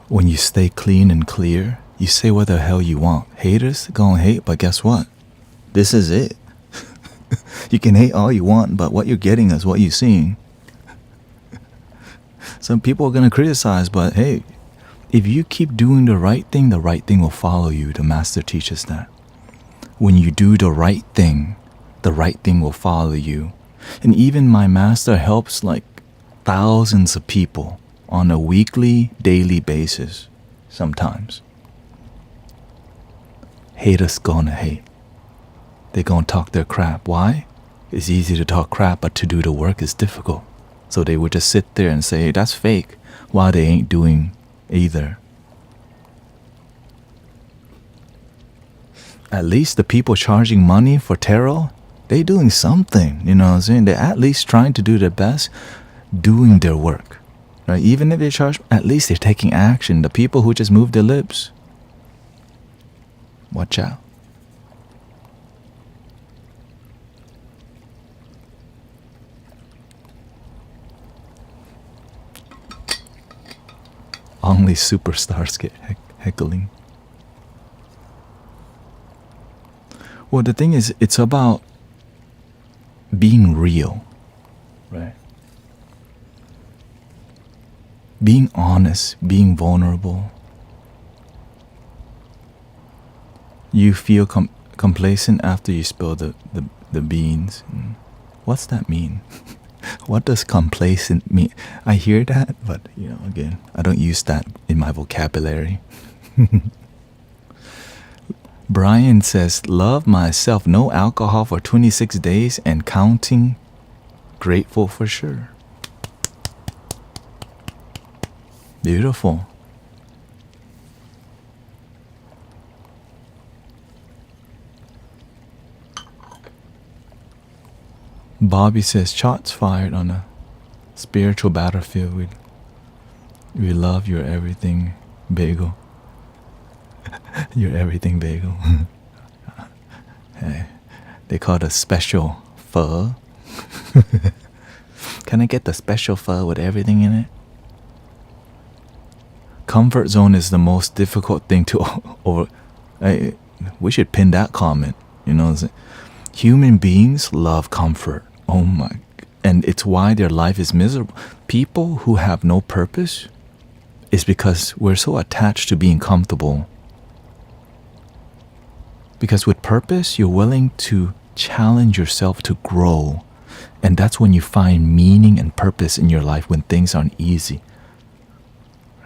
when you stay clean and clear, you say what the hell you want. Haters gonna hate, but guess what? This is it. You can hate all you want, but what you're getting is what you're seeing. Some people are gonna criticize, but hey, if you keep doing the right thing will follow you. The master teaches that. When you do the right thing will follow you. And even my master helps like thousands of people on a weekly, daily basis sometimes. Haters gonna hate. They gonna talk their crap. Why? It's easy to talk crap, but to do the work is difficult. So they would just sit there and say, that's fake, while they ain't doing either. At least the people charging money for tarot, they doing something, you know what I'm saying? They're at least trying to do their best, doing their work. Right? Even if they charge, at least they're taking action. The people who just move their lips, watch out. Only superstars get heckling. Well, the thing is, it's about being real, right? Being honest, being vulnerable. You feel complacent after you spill the beans. What's that mean? What does complacent mean? I hear that, but again, I don't use that in my vocabulary. Brian says, love myself, no alcohol for 26 days and counting. Grateful for sure. Beautiful. Bobby says, shots fired on a spiritual battlefield. We love your everything bagel. Your everything bagel. Hey, they call it a special pho. Can I get the special pho with everything in it? Comfort zone is the most difficult thing to we should pin that comment. Human beings love comfort. Oh my. And it's why their life is miserable. People who have no purpose is because we're so attached to being comfortable. Because with purpose, you're willing to challenge yourself to grow. And that's when you find meaning and purpose in your life, when things aren't easy.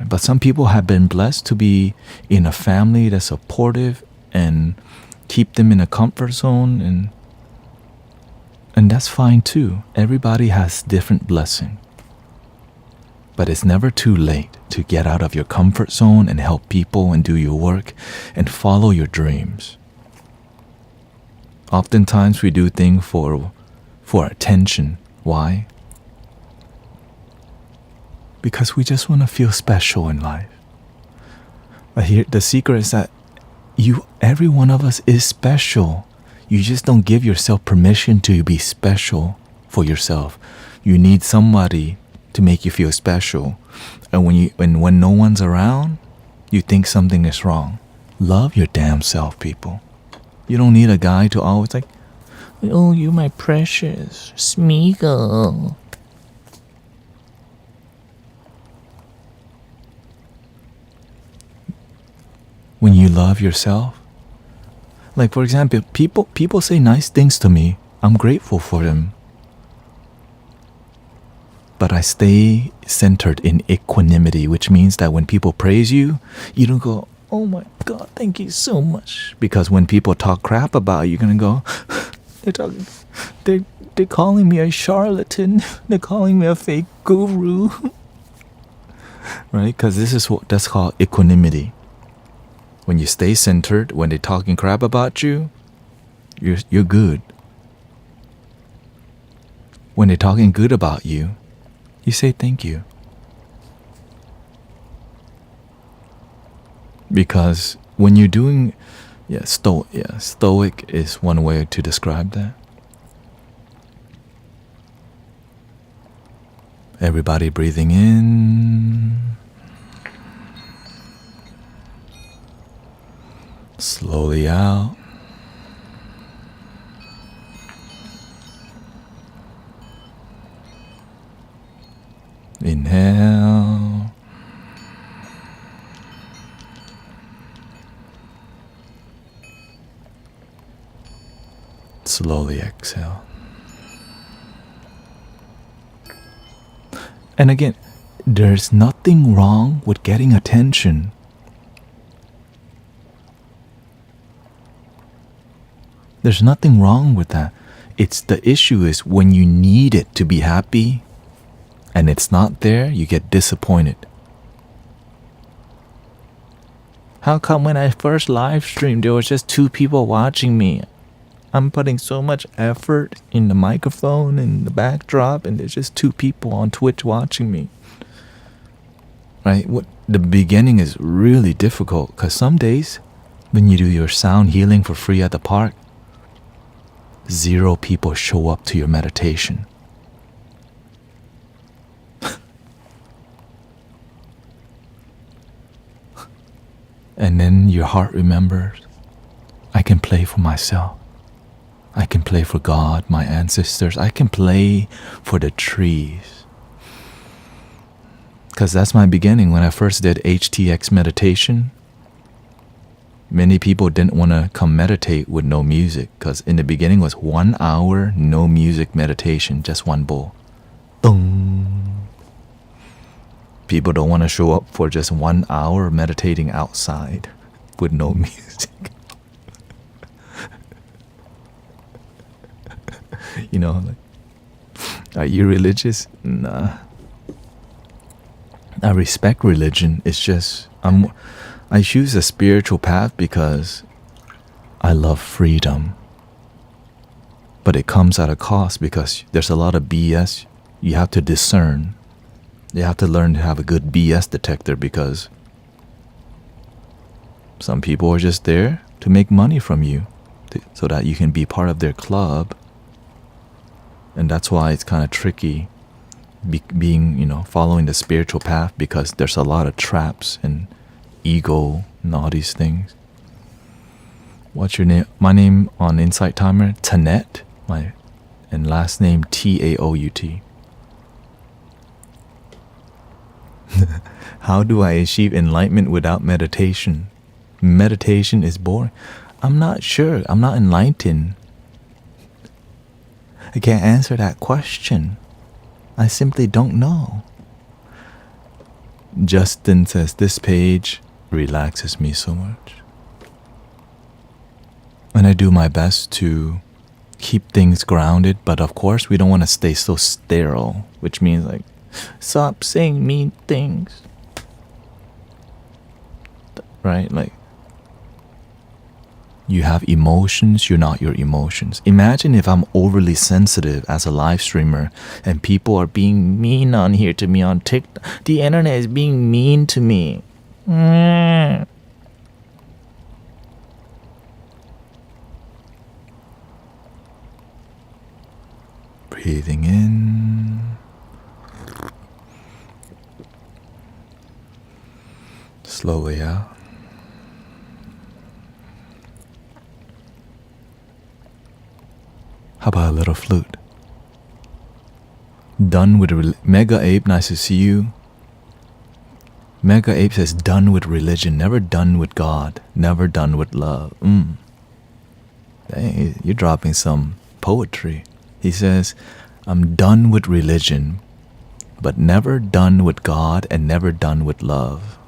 But some people have been blessed to be in a family that's supportive and keep them in a comfort zone, and that's fine too. Everybody has different blessing. But it's never too late to get out of your comfort zone and help people and do your work and follow your dreams. Oftentimes we do things for attention. Why? Because we just want to feel special in life. But here, the secret is that every one of us is special. You just don't give yourself permission to be special for yourself. You need somebody to make you feel special. And when no one's around, you think something is wrong. Love your damn self, people. You don't need a guy to always Oh, you my precious Smeagol. When you love yourself, like for example, people say nice things to me. I'm grateful for them. But I stay centered in equanimity, which means that when people praise you, you don't go, oh my God, thank you so much. Because when people talk crap about you, you're going to go, they're calling me a charlatan. They're calling me a fake guru. Right? Because that's called equanimity. When you stay centered, when they're talking crap about you, you're good. When they're talking good about you, you say thank you. Because when you're doing, stoic is one way to describe that. Everybody breathing in. Slowly out. Inhale. Slowly exhale. And again, there's nothing wrong with getting attention. There's nothing wrong with that. It's the issue is when you need it to be happy and it's not there, you get disappointed. How come when I first live streamed, there was just 2 people watching me? I'm putting so much effort in the microphone and the backdrop, and there's just 2 people on Twitch watching me. Right? The beginning is really difficult because some days when you do your sound healing for free at the park, 0 people show up to your meditation. And then your heart remembers, I can play for myself. I can play for God, my ancestors. I can play for the trees. Because that's my beginning. When I first did HTX meditation, many people didn't want to come meditate with no music. Because in the beginning was 1 hour, no music meditation, just one bowl. Dong. People don't want to show up for just 1 hour meditating outside with no music. You know, like, are you religious? Nah. I respect religion. It's just I choose a spiritual path because I love freedom. But it comes at a cost because there's a lot of BS you have to discern. You have to learn to have a good BS detector because some people are just there to make money from you so that you can be part of their club. And that's why it's kind of tricky being, following the spiritual path because there's a lot of traps and ego and all these things. What's your name? My name on Insight Timer, Tanet. And last name Taout. How do I achieve enlightenment without meditation? Meditation is boring. I'm not sure. I'm not enlightened. I can't answer that question. I simply don't know. Justin says, this page relaxes me so much. And I do my best to keep things grounded, but of course we don't want to stay so sterile, which means like, stop saying mean things. Right? Like, you have emotions, you're not your emotions. Imagine if I'm overly sensitive as a live streamer and people are being mean on here to me on TikTok. The internet is being mean to me. Breathing in. Slowly out. How about a little flute? Done with Mega Ape, nice to see you. Mega Ape says, done with religion, never done with God, never done with love. Dang, you're dropping some poetry. He says, I'm done with religion, but never done with God and never done with love.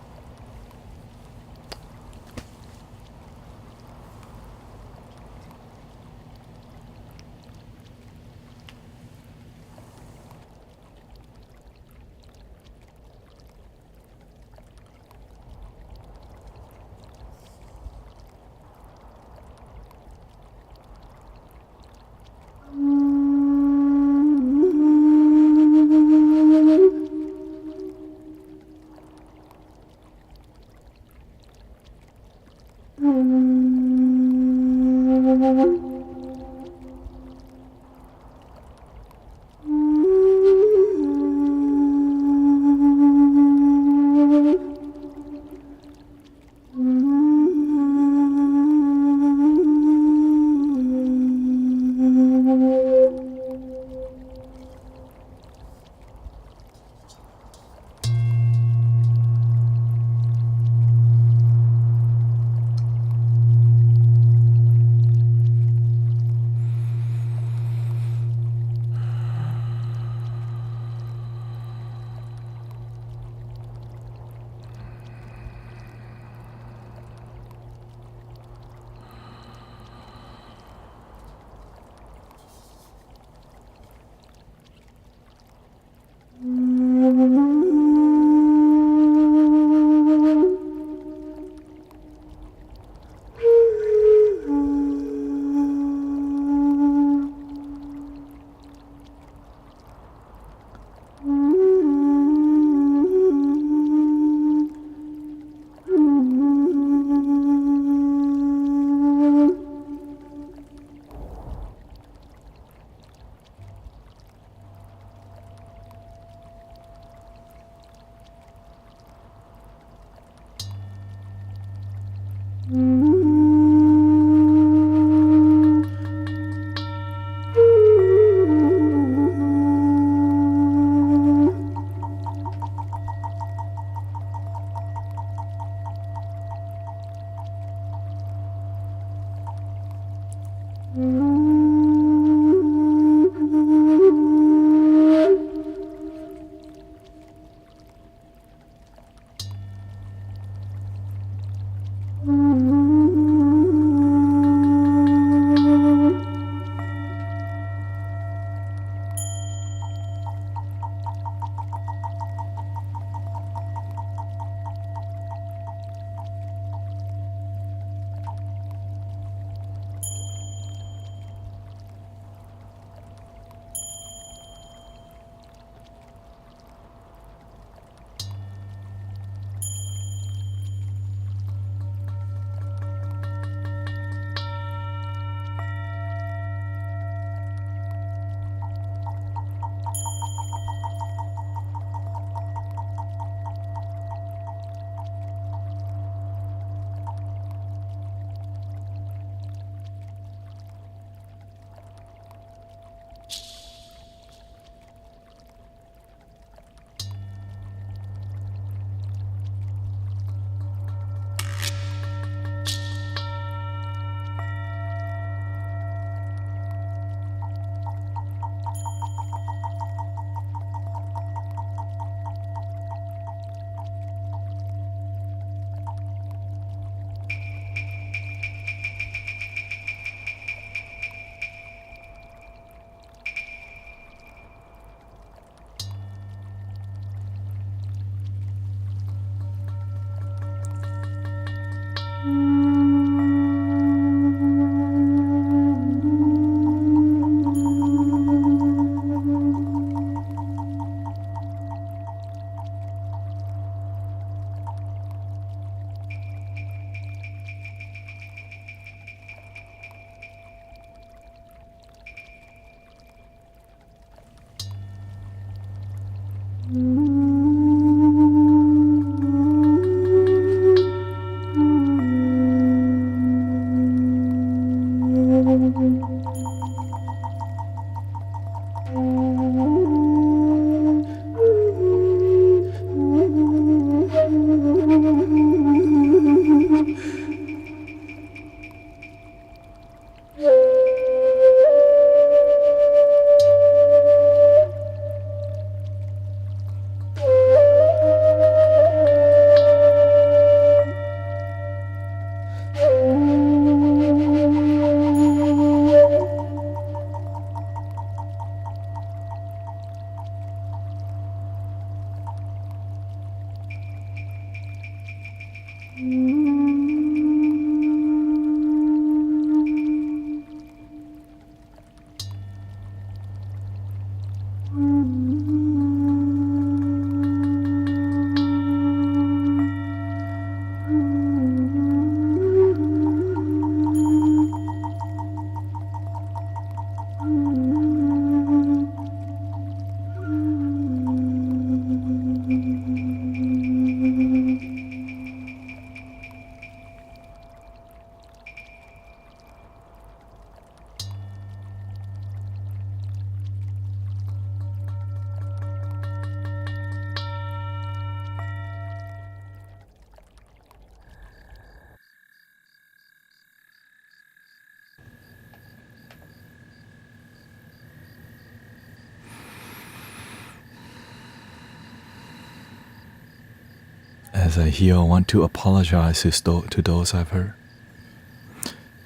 As I heal, I want to apologize to those I've hurt.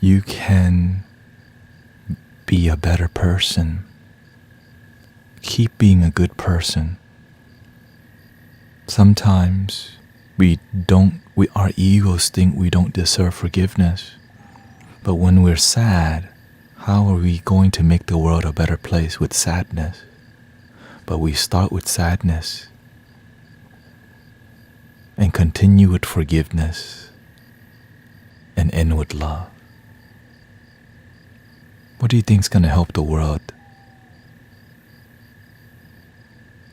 You can be a better person. Keep being a good person. Sometimes our egos think we don't deserve forgiveness. But when we're sad, how are we going to make the world a better place with sadness? But we start with sadness and continue with forgiveness and end with love. What do you think is going to help the world?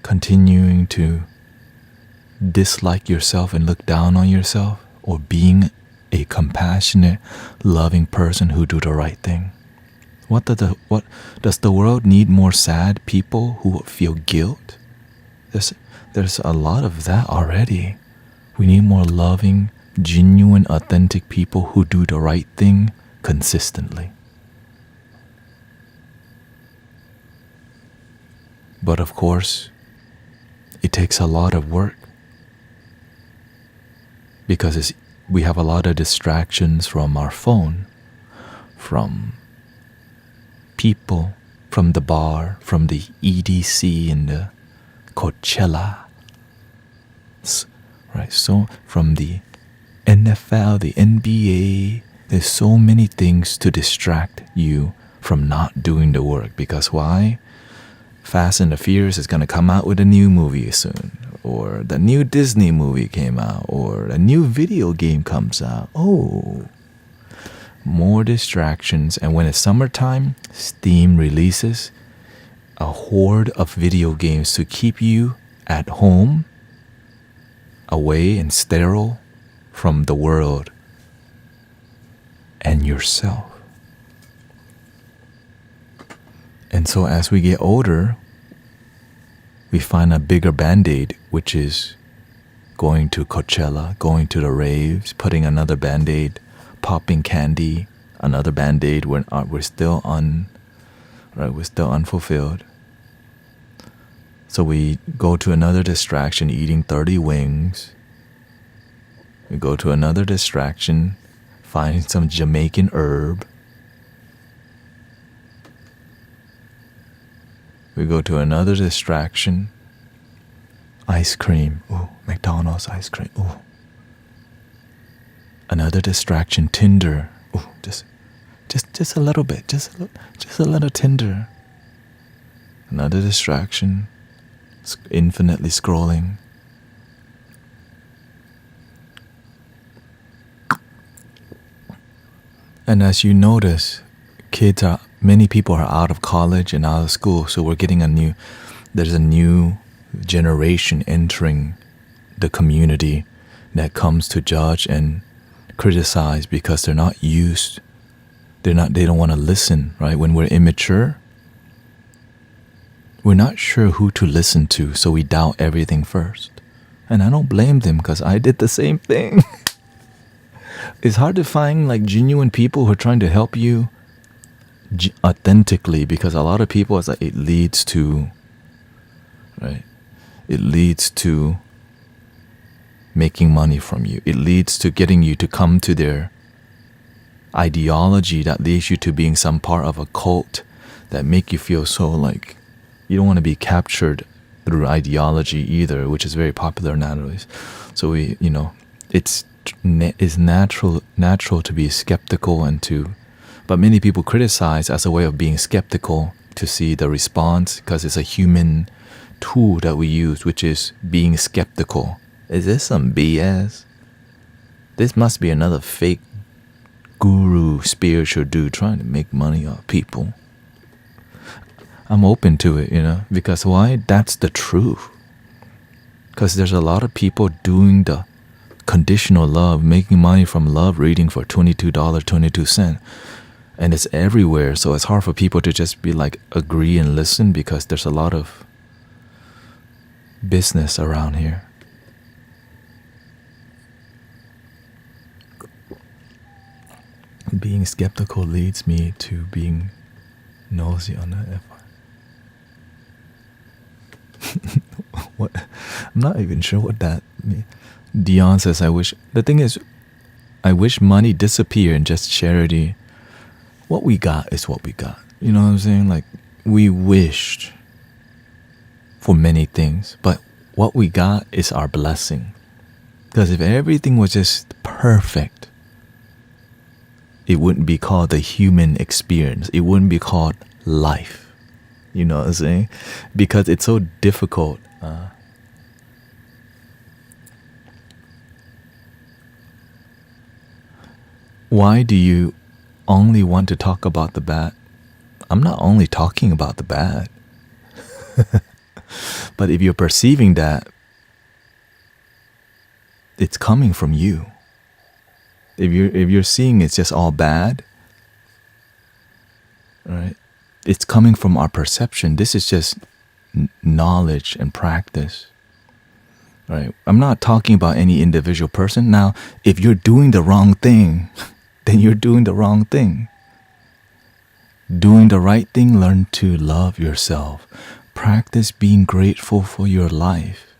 Continuing to dislike yourself and look down on yourself, or being a compassionate, loving person who do the right thing? What does the world need? More sad people who feel guilt? There's a lot of that already. We need more loving, genuine, authentic people who do the right thing consistently. But of course, it takes a lot of work because we have a lot of distractions from our phone, from people, from the bar, from the EDC and the Coachella. Right, so from the NFL, the NBA, there's so many things to distract you from not doing the work. Because why? Fast and the Furious is going to come out with a new movie soon, or the new Disney movie came out, or a new video game comes out. Oh, more distractions. And when it's summertime, Steam releases a horde of video games to keep you at home, away and sterile from the world and yourself. And so as we get older, we find a bigger band-aid, which is going to Coachella, going to the raves, putting another band-aid, popping candy, another band-aid. We're still unfulfilled. So we go to another distraction, eating 30 wings. We go to another distraction, finding some Jamaican herb. We go to another distraction, ice cream. Ooh, McDonald's ice cream. Ooh. Another distraction, Tinder. Ooh, just a little bit, just a little Tinder. Another distraction, infinitely scrolling. And as you notice, many people are out of college and out of school, so we're getting there's a new generation entering the community that comes to judge and criticize because they're not used. They don't want to listen, right? When we're immature, we're not sure who to listen to, so we doubt everything first. And I don't blame them because I did the same thing. It's hard to find genuine people who are trying to help you authentically, because a lot of people, it leads to making money from you. It leads to getting you to come to their ideology that leads you to being some part of a cult that make you feel so you don't want to be captured through ideology either, which is very popular nowadays. So it's natural to be skeptical but many people criticize as a way of being skeptical to see the response because it's a human tool that we use, which is being skeptical. Is this some BS? This must be another fake guru spiritual dude trying to make money off people. I'm open to it, because why? That's the truth. Because there's a lot of people doing the conditional love, making money from love reading for $22.22. And it's everywhere, so it's hard for people to just be like agree and listen because there's a lot of business around here. Being skeptical leads me to being nosy on the What? I'm not even sure what that means. Dion says, the thing is, I wish money disappeared and just charity. What we got is what we got. You know what I'm saying? Like, we wished for many things, but what we got is our blessing. Because if everything was just perfect, it wouldn't be called the human experience. It wouldn't be called life. You know what I'm saying? Because it's so difficult. Why do you only want to talk about the bad? I'm not only talking about the bad. But if you're perceiving that, it's coming from you. If you're seeing it's just all bad, right? It's coming from our perception. This is just knowledge and practice, right? I'm not talking about any individual person. Now, if you're doing the wrong thing, then you're doing the wrong thing. Doing the right thing, learn to love yourself. Practice being grateful for your life,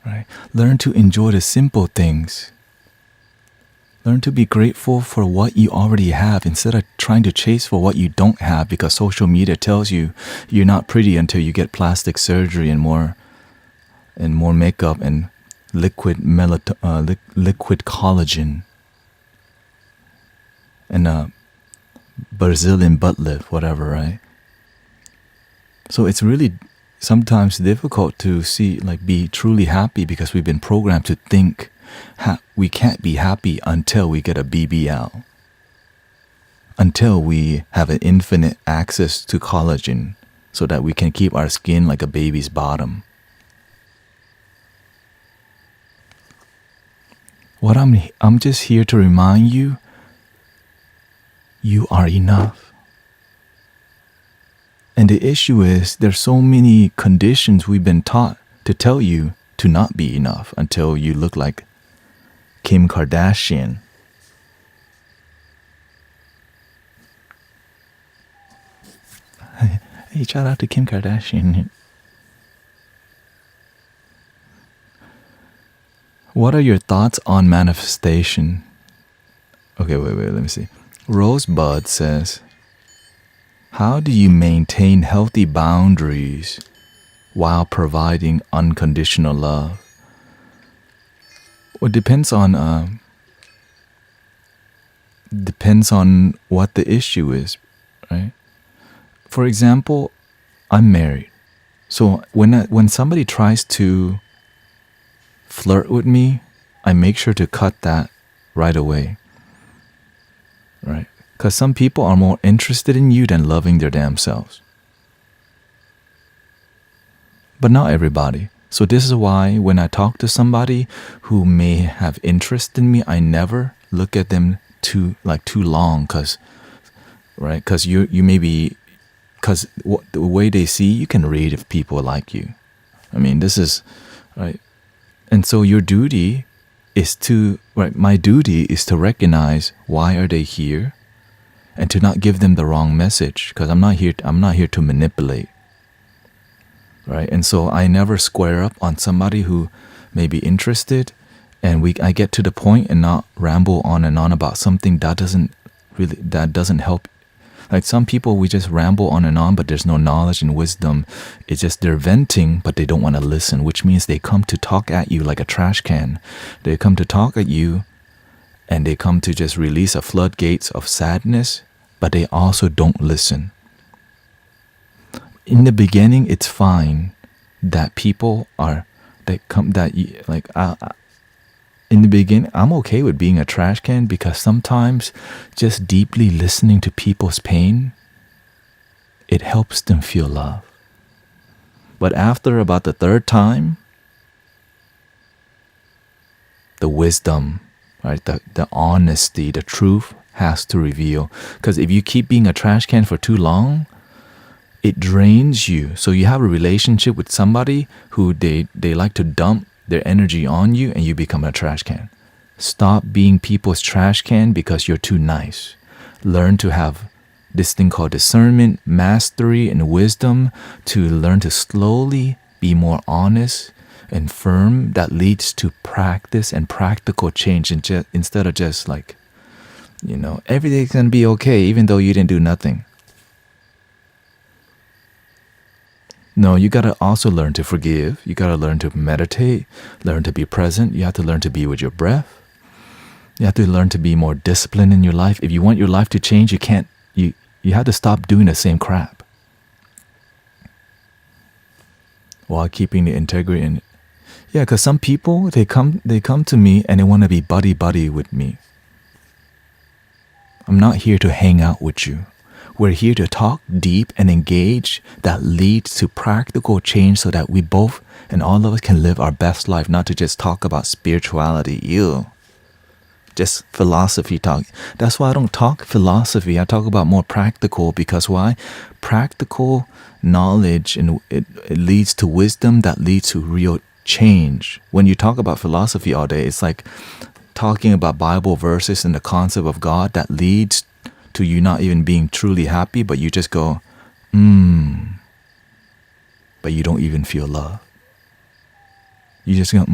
right? Learn to enjoy the simple things. Learn to be grateful for what you already have instead of trying to chase for what you don't have because social media tells you you're not pretty until you get plastic surgery and more makeup and liquid collagen and Brazilian butt lift, whatever, right? So it's really sometimes difficult to be truly happy because we've been programmed to think we can't be happy until we get a BBL, until we have an infinite access to collagen so that we can keep our skin like a baby's bottom. What I'm just here to remind you, you are enough. And the issue is there's so many conditions we've been taught to tell you to not be enough until you look like Kim Kardashian. Hey, shout out to Kim Kardashian. What are your thoughts on manifestation? Okay, wait, let me see. Rosebud says, how do you maintain healthy boundaries while providing unconditional love? Well, it depends on what the issue is, right? For example, I'm married. So when somebody tries to flirt with me, I make sure to cut that right away, right? Because some people are more interested in you than loving their damn selves. But not everybody. So this is why when I talk to somebody who may have interest in me, I never look at them too long, because you may be, because the way they see you can read if people like you. I mean, this is right. And so your duty is my duty is to recognize why are they here, and to not give them the wrong message, because I'm not here to manipulate. Right? And so I never square up on somebody who may be interested, and I get to the point and not ramble on and on about something that doesn't help. Like some people, we just ramble on and on, but there's no knowledge and wisdom. It's just they're venting, but they don't want to listen, which means they come to talk at you like a trash can. They come to talk at you and they come to just release a floodgates of sadness, but they also don't listen. In the beginning, it's fine that people are in the beginning, I'm okay with being a trash can, because sometimes just deeply listening to people's pain, it helps them feel love. But after about the third time, the wisdom, right, the honesty, the truth has to reveal. Because if you keep being a trash can for too long, it drains you. So you have a relationship with somebody who they like to dump their energy on you, and you become a trash can. Stop being people's trash can because you're too nice. Learn to have this thing called discernment, mastery, and wisdom to learn to slowly be more honest and firm. That leads to practice and practical change, and instead of just like, everything's gonna be okay even though you didn't do nothing. No, you gotta also learn to forgive. You gotta learn to meditate, learn to be present. You have to learn to be with your breath. You have to learn to be more disciplined in your life. If you want your life to change, you have to stop doing the same crap while keeping the integrity in it. Yeah, because some people, they come to me and they want to be buddy with me. I'm not here to hang out with you. We're here to talk deep and engage that leads to practical change, so that we both and all of us can live our best life, not to just talk about spirituality. Just philosophy talk. That's why I don't talk philosophy. I talk about more practical, because why? Practical knowledge, and it leads to wisdom that leads to real change. When you talk about philosophy all day, it's like talking about Bible verses and the concept of God that leads to you not even being truly happy, but you just go, but you don't even feel love. You just go,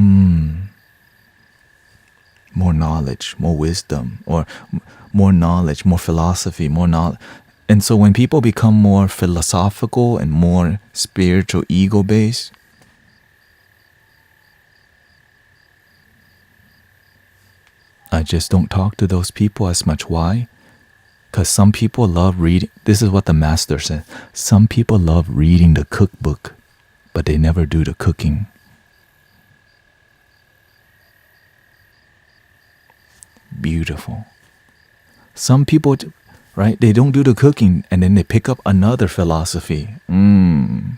more knowledge, more wisdom, or more knowledge, more philosophy, more knowledge. And so when people become more philosophical and more spiritual, ego-based, I just don't talk to those people as much. Why? Because some people love reading. This is what the master said. Some people love reading the cookbook, but they never do the cooking. Beautiful. Some people, right, they don't do the cooking, and then they pick up another philosophy. Paramahansa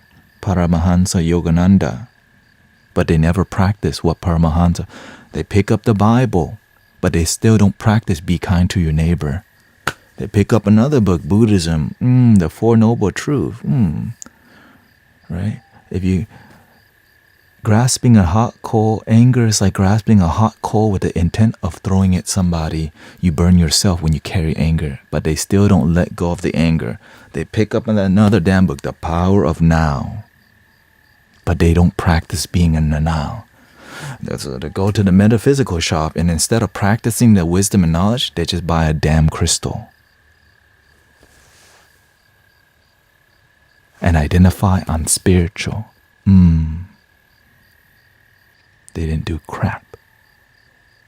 Yogananda. But they never practice what Paramahansa. They pick up the Bible, but they still don't practice be kind to your neighbor. They pick up another book, Buddhism, the Four Noble Truths, right? If you grasping a hot coal, anger is like grasping a hot coal with the intent of throwing at somebody. You burn yourself when you carry anger, but they still don't let go of the anger. They pick up another damn book, The Power of Now, but they don't practice being in the now. So they go to the metaphysical shop, and instead of practicing the wisdom and knowledge, they just buy a damn crystal and identify I'm spiritual. They didn't do crap.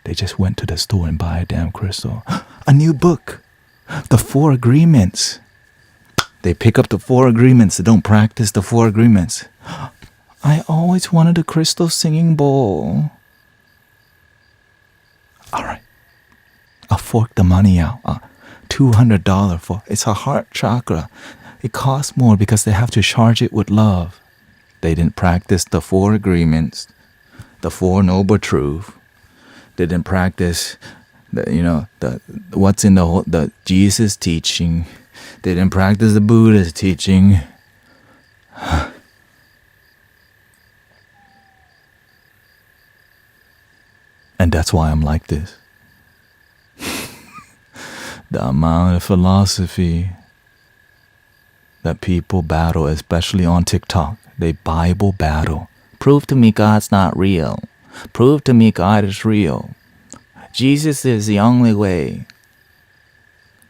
They just went to the store and buy a damn crystal. A new book, The Four Agreements. They pick up the Four Agreements. They don't practice the Four Agreements. I always wanted a crystal singing bowl. All right, I'll fork the money out. $200 for it's a heart chakra. It costs more because they have to charge it with love. They didn't practice the Four Agreements, the Four Noble Truths. They didn't practice the what's in the Jesus teaching. They didn't practice the Buddha's teaching. And that's why I'm like this. The amount of philosophy that people battle, especially on TikTok. They Bible battle. Prove to me God's not real. Prove to me God is real. Jesus is the only way.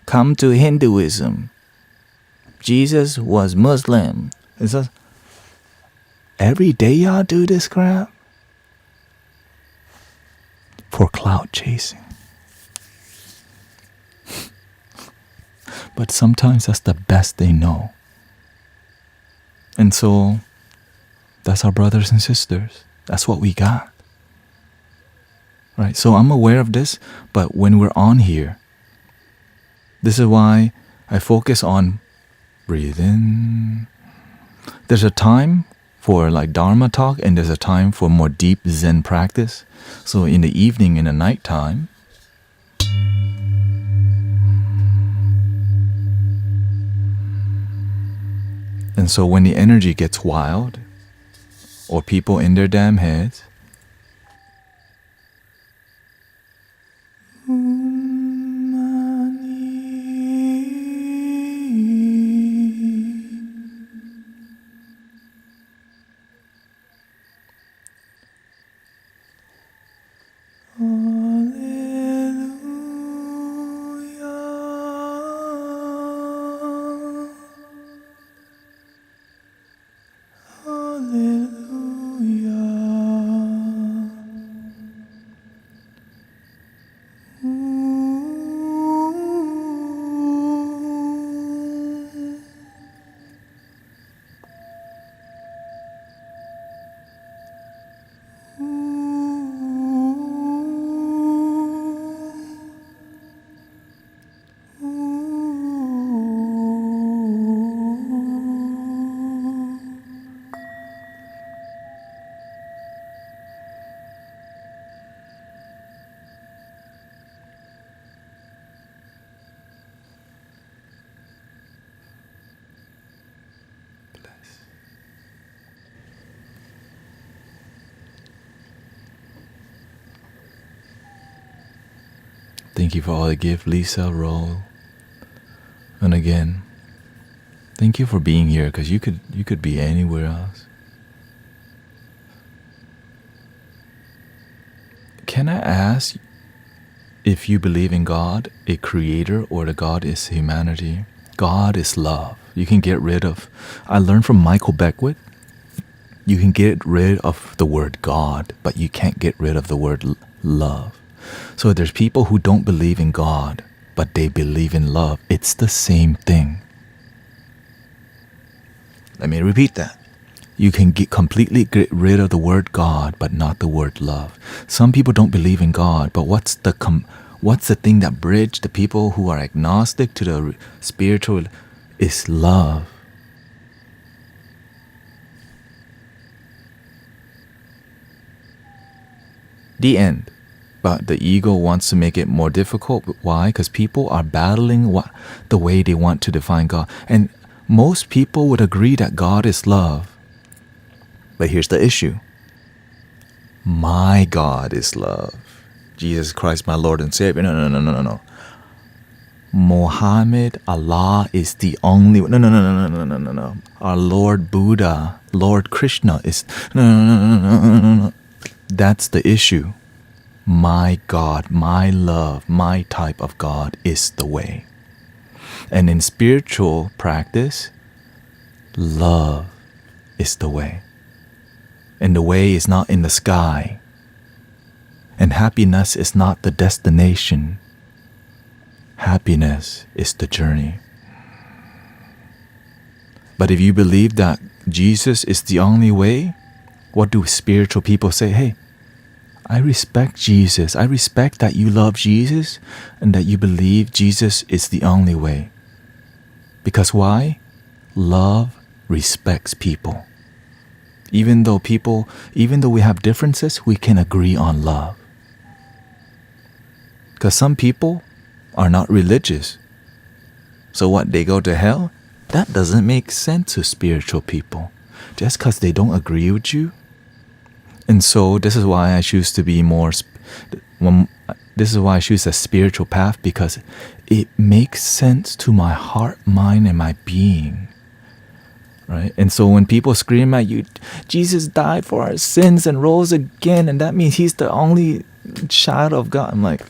Come to Hinduism. Jesus was Muslim. Every day y'all do this crap? For clout chasing. But sometimes that's the best they know. And so that's our brothers and sisters. That's what we got. Right? So I'm aware of this, but when we're on here, this is why I focus on breathe in. There's a time for like Dharma talk, and there's a time for more deep Zen practice. So in the evening, in the nighttime, and so when the energy gets wild, or people in their damn heads, thank you for all the gift, Lisa, Roll. And again, thank you for being here, because you could be anywhere else. Can I ask if you believe in God, a creator, or the God is humanity? God is love. You can get rid of, I learned from Michael Beckwith, you can get rid of the word God, but you can't get rid of the word love. So there's people who don't believe in God, but they believe in love. It's the same thing. Let me repeat that. You can completely get rid of the word God, but not the word love. Some people don't believe in God, but what's the thing that bridges the people who are agnostic to the spiritual is love. The end. But the ego wants to make it more difficult. Why? Because people are battling the way they want to define God. And most people would agree that God is love. But here's the issue. My God is love. Jesus Christ, my Lord and Savior. No. Muhammad, Allah is the only... No. Our Lord Buddha, Lord Krishna is... No. That's the issue. My God, my love, my type of God is the way. And in spiritual practice, love is the way. And the way is not in the sky. And happiness is not the destination. Happiness is the journey. But if you believe that Jesus is the only way, what do spiritual people say? Hey, I respect Jesus. I respect that you love Jesus and that you believe Jesus is the only way. Because why? Love respects people. Even though we have differences, we can agree on love. Because some people are not religious. So what, they go to hell? That doesn't make sense to spiritual people. Just because they don't agree with you. And so this is why I choose to be more... This is why I choose a spiritual path, because it makes sense to my heart, mind, and my being. Right? And so when people scream at you, Jesus died for our sins and rose again, and that means he's the only child of God. I'm like,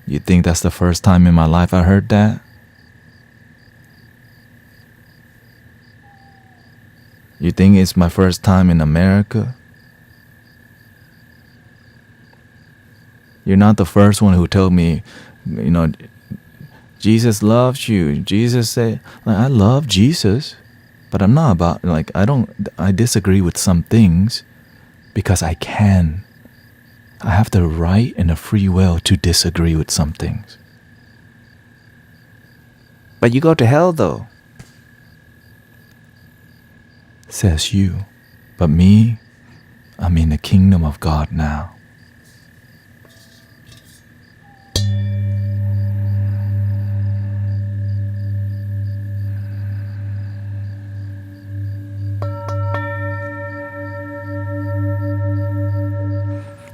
you think that's the first time in my life I heard that? You think it's my first time in America? You're not the first one who told me, Jesus loves you. Jesus said, like, I love Jesus, but I'm not about, like, I disagree with some things because I can. I have the right and the free will to disagree with some things. But you go to hell though, says you. But me, I'm in the kingdom of God now.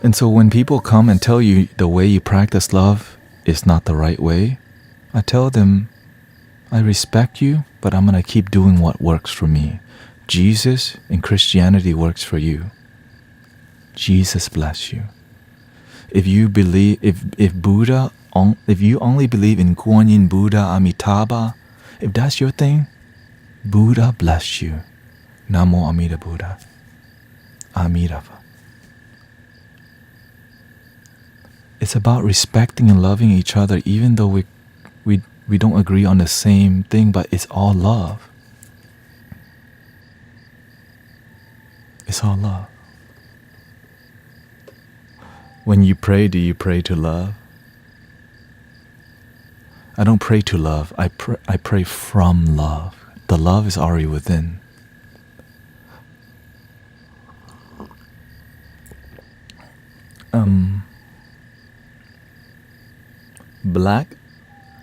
And so when people come and tell you the way you practice love is not the right way, I tell them, I respect you, but I'm going to keep doing what works for me. Jesus and Christianity works for you. Jesus bless you. If you believe, if Buddha, if you only believe in Kuan Yin, Buddha, Amitabha, if that's your thing, Buddha bless you. Namo Amida Buddha. Amitabha. It's about respecting and loving each other, even though we don't agree on the same thing, but it's all love. It's all love. When you pray, do you pray to love? I don't pray to love. I pray from love. The love is already within. Black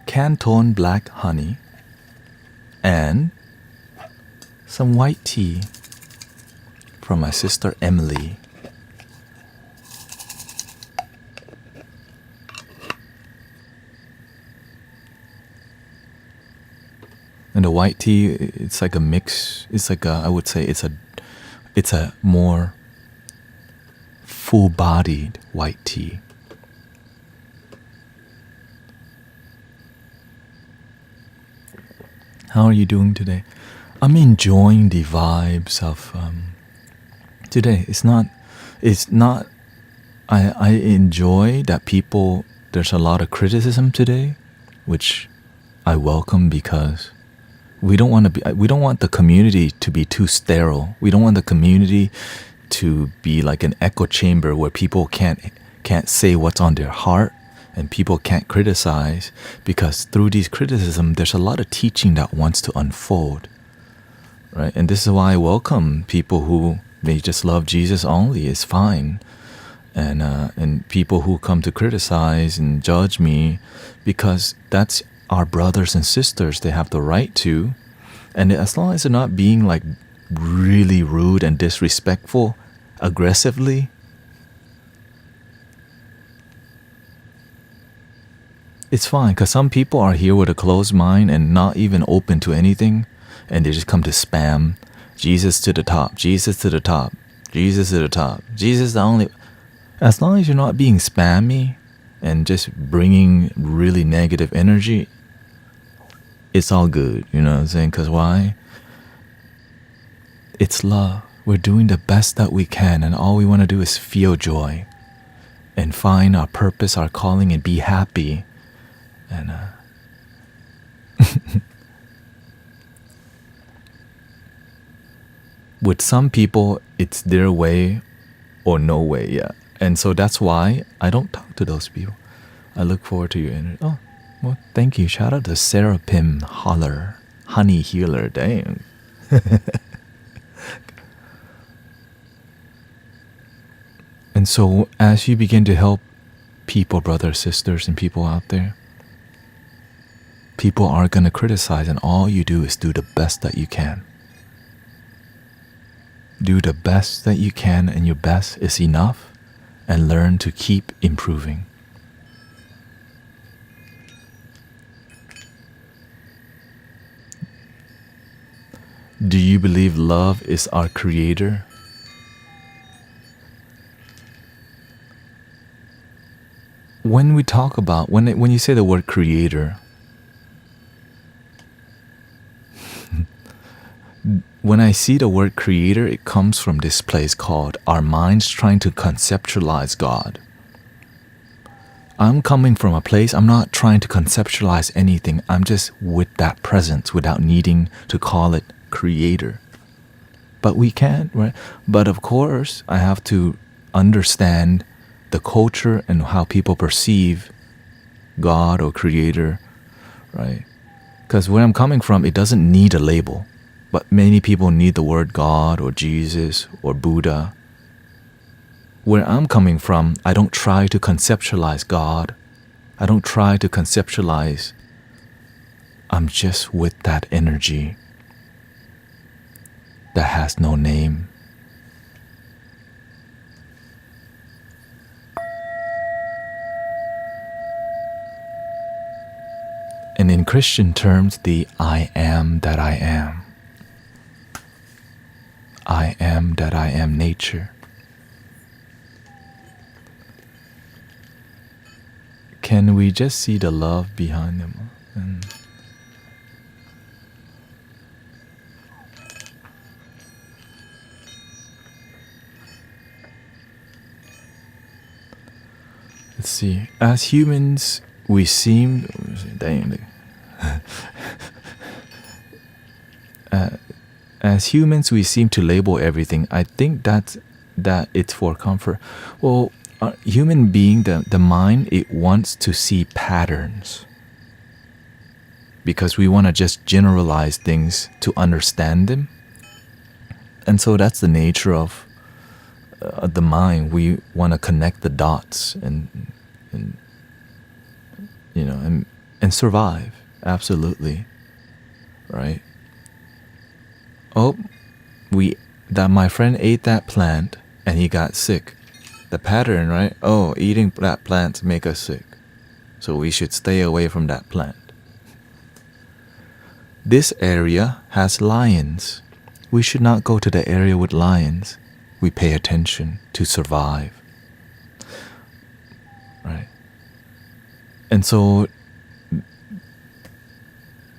Canton black honey and some white tea from my sister Emily. And the white tea, it's like a mix. It's like I would say it's a more full-bodied white tea. How are you doing today? I'm enjoying the vibes of today. I enjoy that people, there's a lot of criticism today, which I welcome because we don't want the community to be too sterile. We don't want the community to be like an echo chamber where people can't say what's on their heart. And people can't criticize, because through these criticism, there's a lot of teaching that wants to unfold, right? And this is why I welcome people who may just love Jesus only. It's fine, and people who come to criticize and judge me, because that's our brothers and sisters. They have the right to, and as long as they're not being like really rude and disrespectful, aggressively. It's fine, because some people are here with a closed mind and not even open to anything, and they just come to spam. Jesus to the top, Jesus to the top, Jesus to the top, Jesus the only. As long as you're not being spammy and just bringing really negative energy, it's all good, you know what I'm saying? Because why? It's love. We're doing the best that we can, and all we want to do is feel joy and find our purpose, our calling, and be happy. And with some people, it's their way or no way, yeah. And so that's why I don't talk to those people. I look forward to your energy. Oh, well, thank you. Shout out to Sarah Pim Holler, Honey Healer. Dang. And so as you begin to help people, brothers, sisters, and people out there, people are going to criticize, and all you do is do the best that you can. Do the best that you can, and your best is enough, and learn to keep improving. Do you believe love is our creator? When we talk about, when you say the word creator, when I see the word creator, it comes from this place called our minds trying to conceptualize God. I'm coming from a place, I'm not trying to conceptualize anything. I'm just with that presence without needing to call it creator. But we can, right? But of course, I have to understand the culture and how people perceive God or creator, right? Because where I'm coming from, it doesn't need a label. But many people need the word God or Jesus or Buddha. Where I'm coming from, I don't try to conceptualize God. I don't try to conceptualize. I'm just with that energy that has no name. And in Christian terms, the I am that I am. I am that I am nature. Can we just see the love behind them? And let's see. As humans, we seem. As humans, we seem to label everything. I think that it's for comfort. Well, human being, the mind, it wants to see patterns because we want to just generalize things to understand them. And so that's the nature of the mind. We want to connect the dots and you know and survive. Absolutely, right? Oh, that my friend ate that plant and he got sick. The pattern, right? Oh, eating that plant make us sick, so we should stay away from that plant. This area has lions. We should not go to the area with lions. We pay attention to survive, right? And so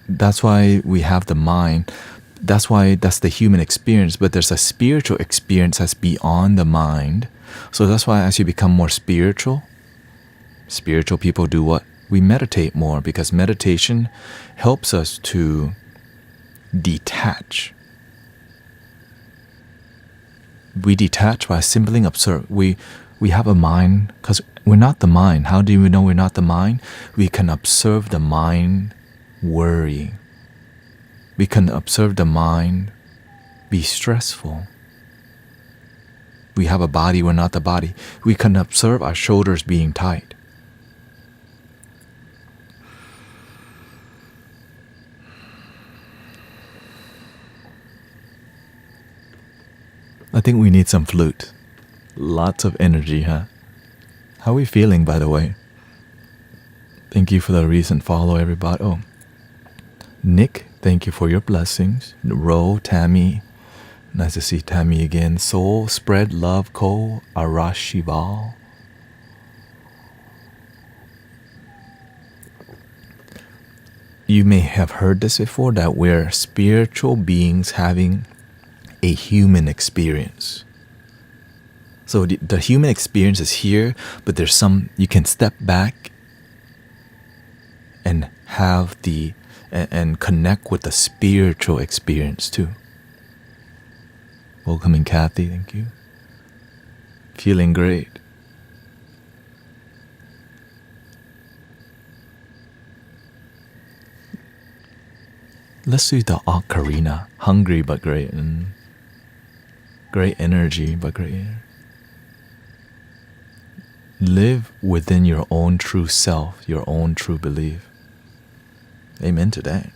that's why we have the mind. That's why that's the human experience, but there's a spiritual experience that's beyond the mind. So that's why as you become more spiritual people do what? We meditate more, because meditation helps us to detach. We detach by simply observe. We have a mind, because we're not the mind. How do we know we're not the mind? We can observe the mind worrying. We can observe the mind be stressful. We have a body, we're not the body. We can observe our shoulders being tight. I think we need some flute. Lots of energy, huh? How are we feeling, by the way? Thank you for the recent follow, everybody. Oh, Nick, thank you for your blessings. Ro, Tammy, nice to see Tammy again. Soul, Spread, Love, Cole, Arashival. You may have heard this before, that we're spiritual beings having a human experience. So the human experience is here, but there's some, you can step back and have and connect with the spiritual experience too. Welcoming Kathy, thank you. Feeling great. Let's do the ocarina. Hungry but great. And great energy but great energy. Live within your own true self, your own true belief. Amen to that.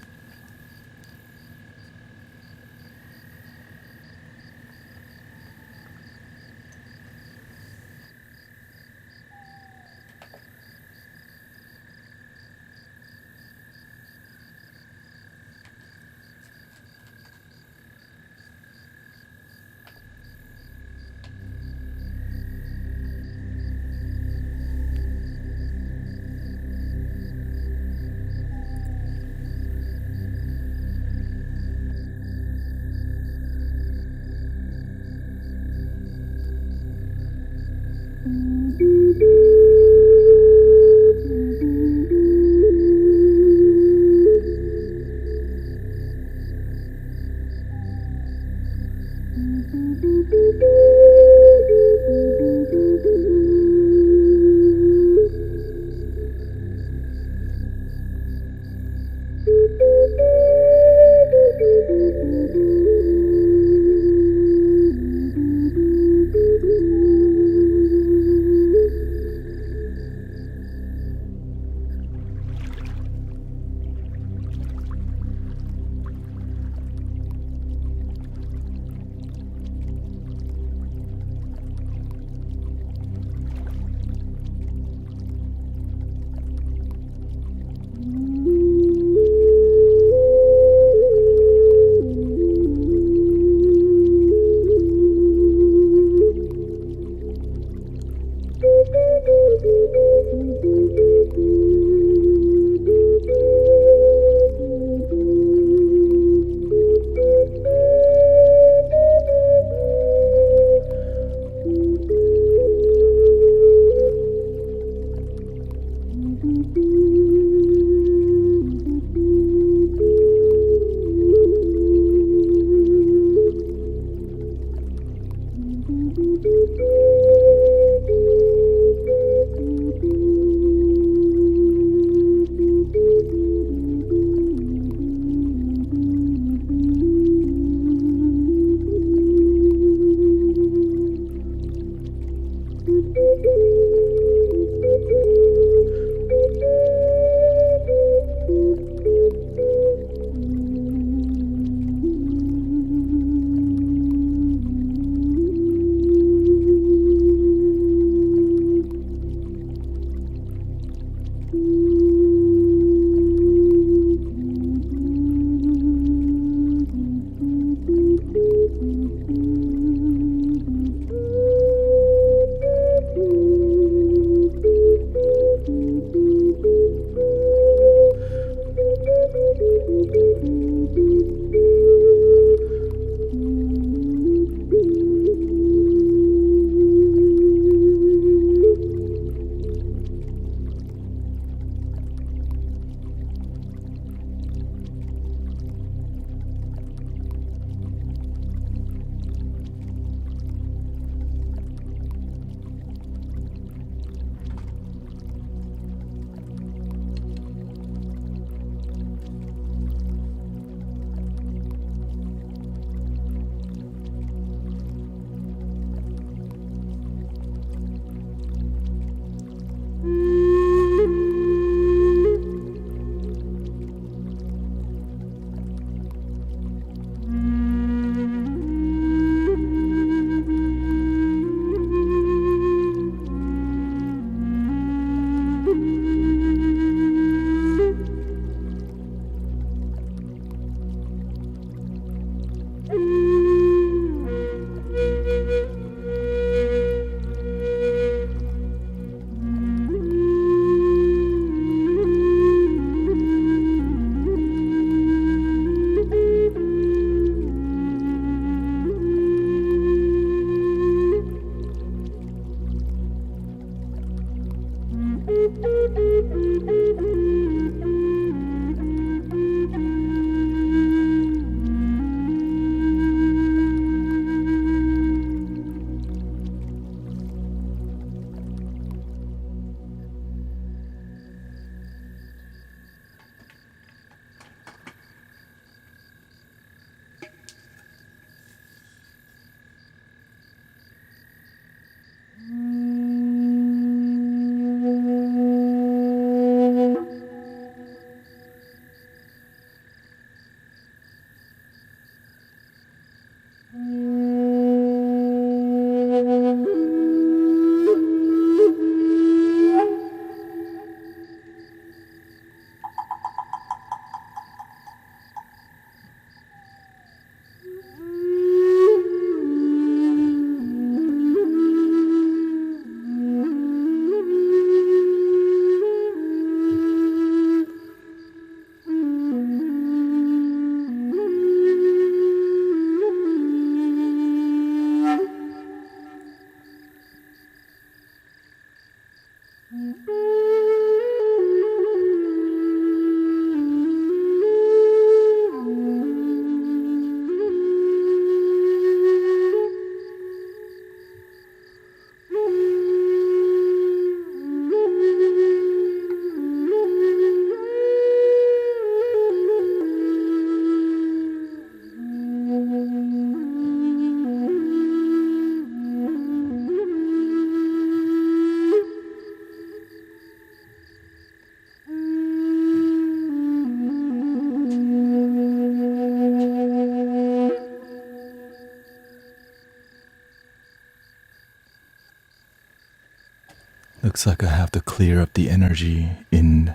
Looks like I have to clear up the energy in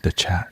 the chat.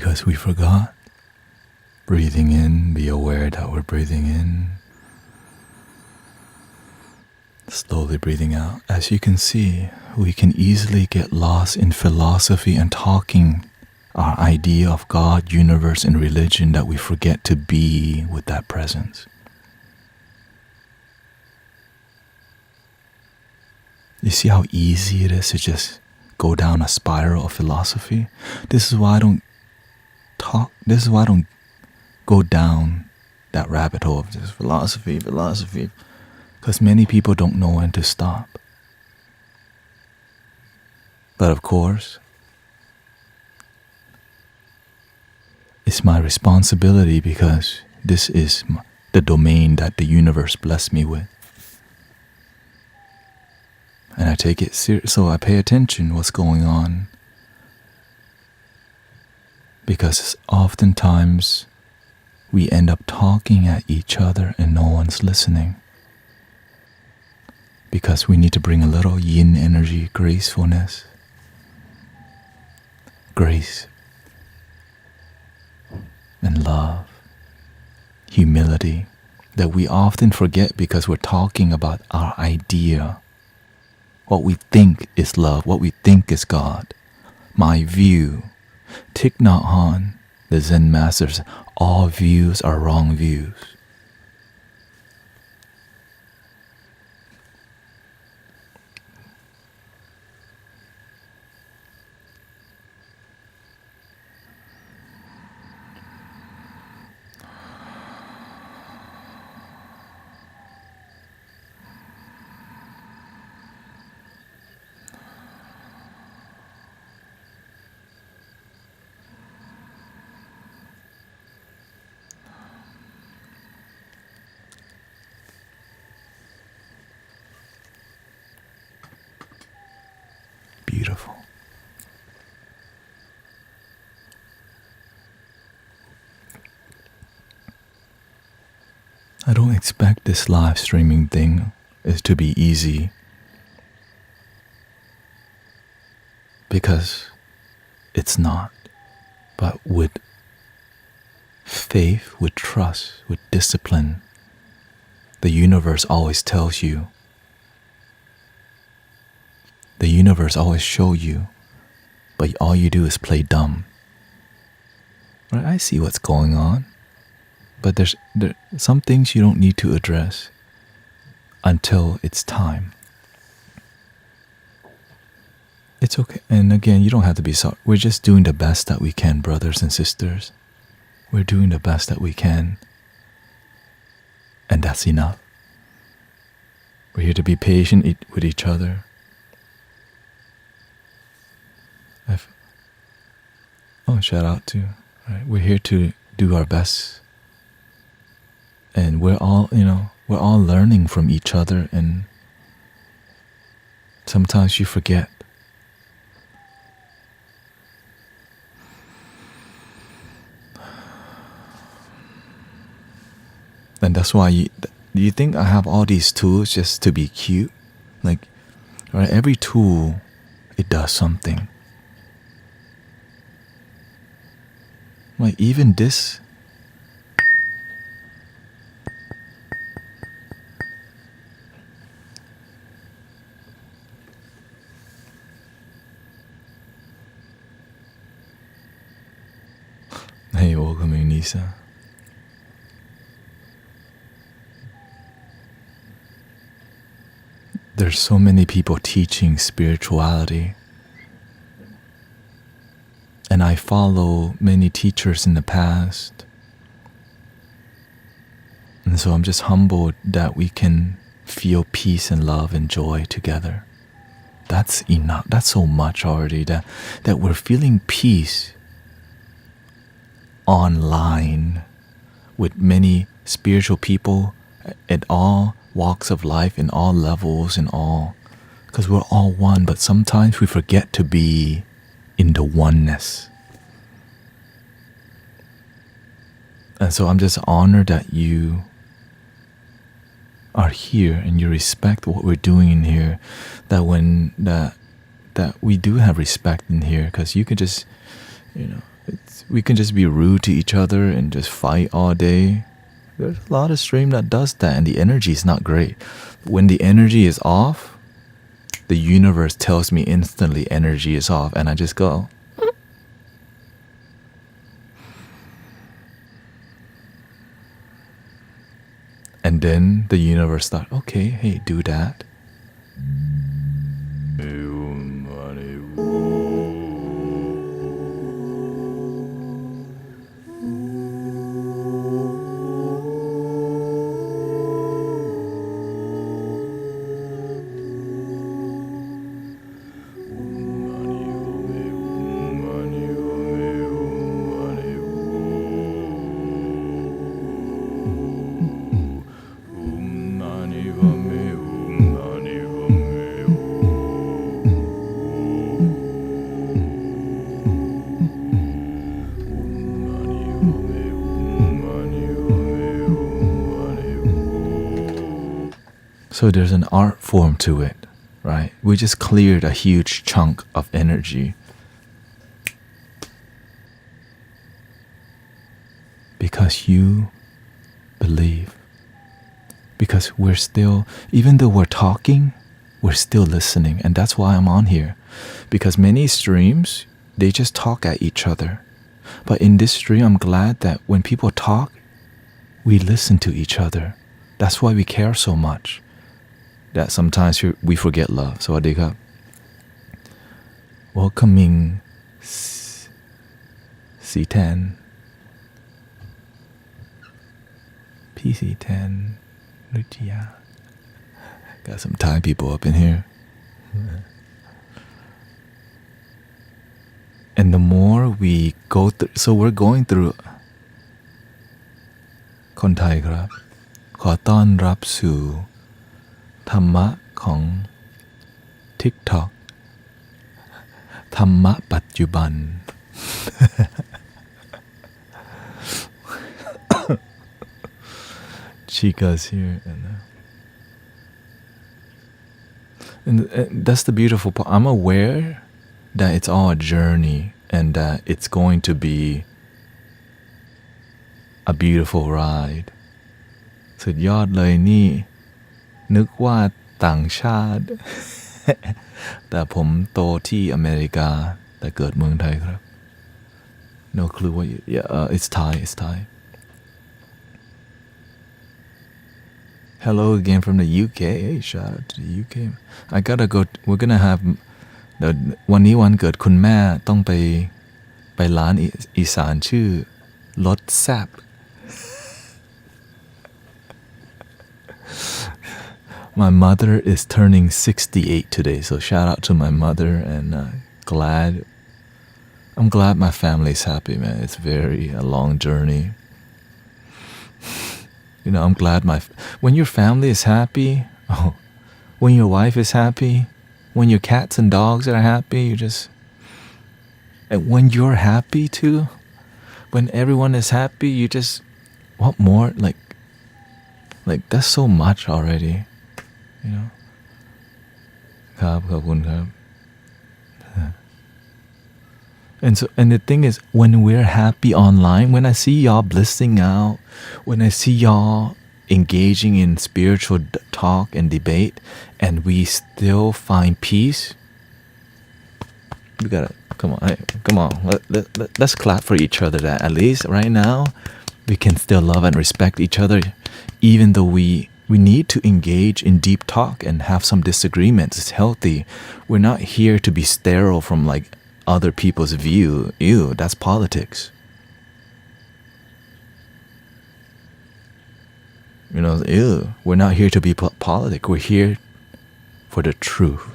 because we forgot. Breathing in, be aware that we're breathing in. Slowly breathing out. As you can see, we can easily get lost in philosophy and talking our idea of God, universe, and religion that we forget to be with that presence. You see how easy it is to just go down a spiral of philosophy? This is why I don't go down that rabbit hole of just philosophy, because many people don't know when to stop. But of course, it's my responsibility because this is the domain that the universe blessed me with. And I take it serious, so I pay attention what's going on. Because oftentimes we end up talking at each other and no one's listening. Because we need to bring a little yin energy, gracefulness, grace, and love, humility, that we often forget because we're talking about our idea, what we think is love, what we think is God, my view. Thich Nhat Hanh, the Zen master, says, all views are wrong views. Beautiful. I don't expect this live streaming thing is to be easy, because it's not. But with faith, with trust, with discipline, the universe always tells you. The universe always shows you, but all you do is play dumb. Right? I see what's going on, but there's some things you don't need to address until it's time. It's okay. And again, you don't have to be sorry. We're just doing the best that we can, brothers and sisters. We're doing the best that we can. And that's enough. We're here to be patient with each other. Shout out to, right? We're here to do our best. And we're all learning from each other, and sometimes you forget. And that's why you think I have all these tools just to be cute? Like, right, every tool, it does something. Like even this. Hey, welcoming Nisa. There's so many people teaching spirituality. And I follow many teachers in the past. And so I'm just humbled that we can feel peace and love and joy together. That's enough. That's so much already, that we're feeling peace online with many spiritual people at all walks of life, in all levels, and all, because we're all one. But sometimes we forget to be in the oneness. And so I'm just honored that you are here and you respect what we're doing in here, that we do have respect in here, because you could just, We can just be rude to each other and just fight all day. There's a lot of stream that does that, and the energy is not great. When the energy is off, the universe tells me instantly energy is off, and I just go. And then the universe thought, okay, hey, do that. So there's an art form to it, right? We just cleared a huge chunk of energy. Because you believe. Because we're still, even though we're talking, we're still listening. And that's why I'm on here. Because many streams, they just talk at each other. But in this stream, I'm glad that when people talk, we listen to each other. That's why we care so much. That sometimes we forget love. Sawadee krab. Welcoming C10. PC10. Lucia. Got some Thai people up in here. And the more we go through, so we're going through คนไทยครับขอต้อนรับสู่ธรรมะของ TikTok ธรรมะปัจจุบัน Chica's here and that's the beautiful part. I'm aware that it's all a journey and that it's going to be a beautiful ride สุดยอดเลยนี่นึกว่าต่างชาติ แต่ผมโตที่อเมริกาแต่เกิดเมืองไทยครับ No clue what you, yeah, it's Thai. Hello again from the UK. Hey, shout out to the UK. I gotta go. We're gonna have วันนี้วันเกิดคุณแม่ต้องไปร้านอีสานชื่อรสแซ่บ My mother is turning 68 today, so shout out to my mother and I'm glad my family's happy, man. It's a long journey. You know, I'm glad when your family is happy, when your wife is happy, when your cats and dogs are happy, and when you're happy too, when everyone is happy, you just want more, like that's so much already, you know. ครับขอบคุณครับ And the thing is, when we're happy online, when I see y'all blissing out, when I see y'all engaging in spiritual talk and debate, and we still find peace, we gotta come on. Let's clap for each other. That at least right now, we can still love and respect each other, even though we need to engage in deep talk and have some disagreements. It's healthy. We're not here to be sterile from like other people's view. Ew, that's politics. You know, ew. We're not here to be politic. We're here for the truth.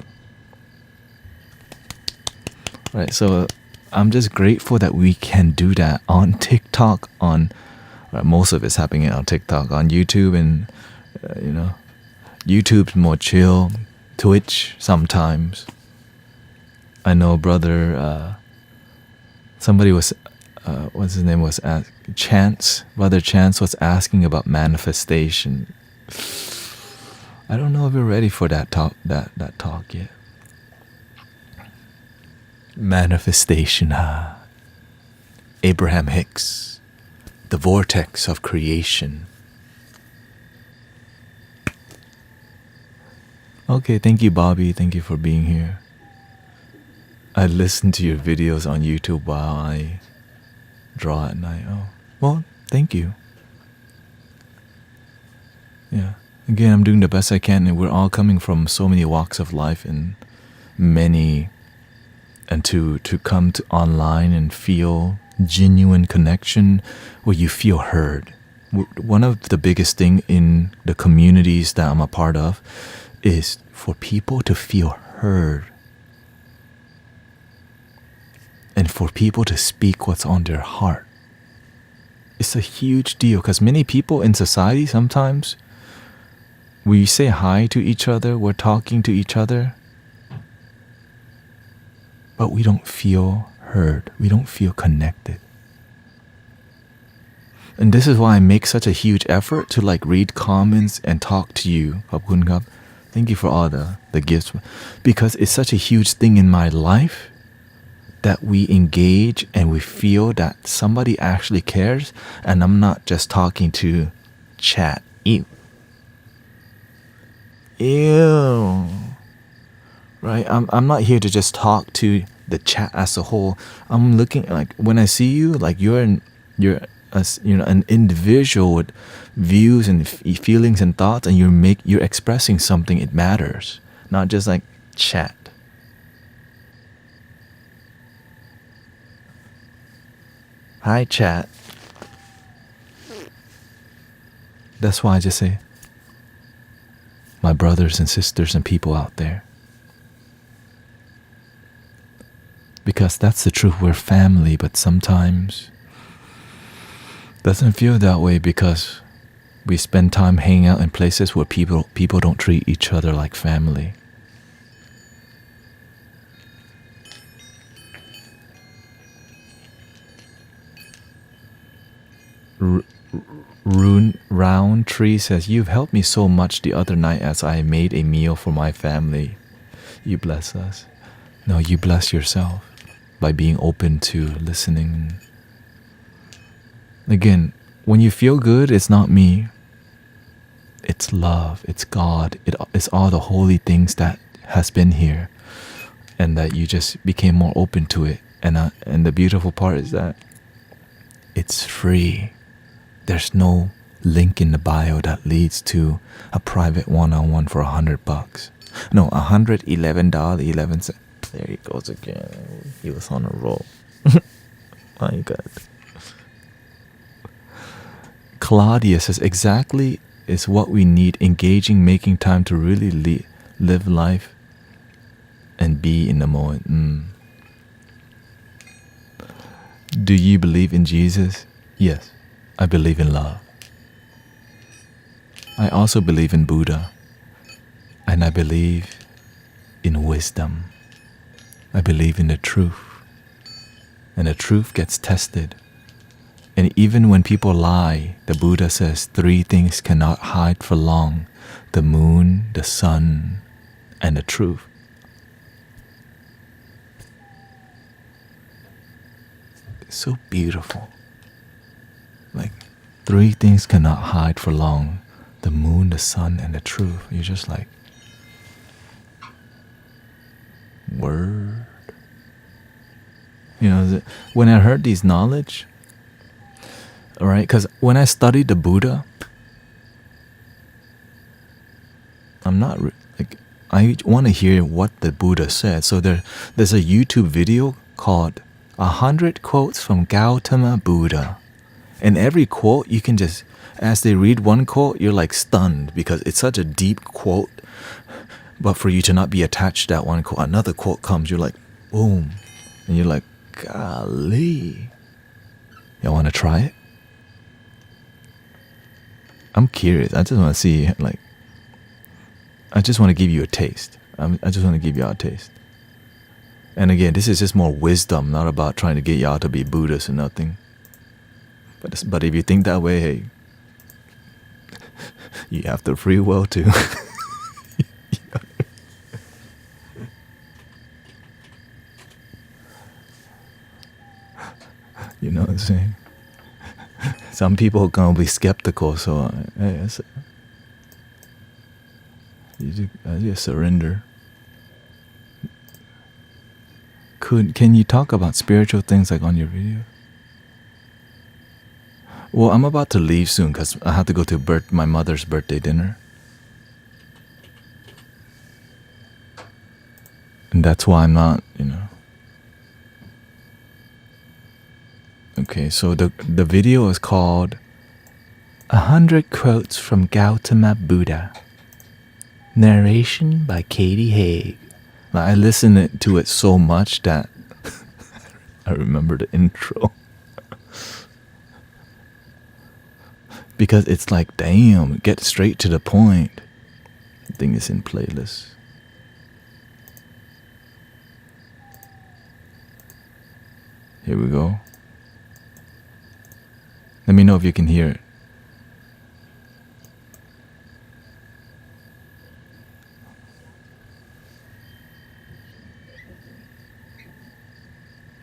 Right, so I'm just grateful that we can do that on TikTok. Most of it's happening on TikTok, on YouTube, and you know, YouTube's more chill. Twitch sometimes. I know brother, somebody was, what's his name, was Brother Chance was asking about manifestation. I don't know if we're ready for that talk yet. Manifestation, Abraham Hicks, the vortex of creation. Okay, thank you, Bobby. Thank you for being here. I listen to your videos on YouTube while I draw at night. Oh, well, thank you. Yeah. Again, I'm doing the best I can, and we're all coming from so many walks of life and to come to online and feel genuine connection where you feel heard. One of the biggest thing in the communities that I'm a part of is for people to feel heard and for people to speak what's on their heart. It's a huge deal because many people in society, sometimes we say hi to each other, we're talking to each other, but we don't feel heard, we don't feel connected. And this is why I make such a huge effort to read comments and talk to you. Thank you for all the gifts. Because it's such a huge thing in my life that we engage and we feel that somebody actually cares, and I'm not just talking to chat. Ew. Right? I'm not here to just talk to the chat as a whole. I'm looking when I see you, you're an individual with views and feelings and thoughts, and you're expressing something. It matters, not just chat. Hi, chat. That's why I just say, my brothers and sisters and people out there. Because that's the truth, we're family, but sometimes doesn't feel that way because we spend time hanging out in places where people don't treat each other like family. Round Tree says, you've helped me so much the other night as I made a meal for my family. You bless us. No, you bless yourself by being open to listening. Again, when you feel good, it's not me. It's love. It's God. It's all the holy things that has been here, and that you just became more open to it. And the beautiful part is that it's free. There's no link in the bio that leads to a private one-on-one for $100. No, $111.11. There he goes again. He was on a roll. My God. Claudia says, exactly is what we need. Engaging, making time to really live life and be in the moment. Do you believe in Jesus? Yes, I believe in love. I also believe in Buddha. And I believe in wisdom. I believe in the truth. And the truth gets tested. And even when people lie, the Buddha says 3 things cannot hide for long: the moon, the sun, and the truth. It's so beautiful. 3 things cannot hide for long: the moon, the sun, and the truth. You're just word. When I heard these knowledge, all right, because when I studied the Buddha, I'm not I want to hear what the Buddha said. So there's a YouTube video called 100 Quotes from Gautama Buddha. And every quote, you can just, as they read one quote, you're stunned because it's such a deep quote. But for you to not be attached to that one quote, another quote comes, you're boom. And you're golly. Y'all want to try it? I'm curious. I just want to see, I just want to give you a taste. I just want to give y'all a taste. And again, this is just more wisdom, not about trying to get y'all to be Buddhists or nothing. But if you think that way, hey, you have the free will too. Some people are gonna be skeptical, so hey, I just surrender. Can you talk about spiritual things like on your video? Well, I'm about to leave soon because I have to go to my mother's birthday dinner. And that's why I'm not, Okay, so the video is called 100 Quotes from Gautama Buddha. Narration by Katie Haig. I listened to it so much that I remember the intro. Because it's like, damn, get straight to the point. I think it's in playlist. Here we go. Let me know if you can hear it.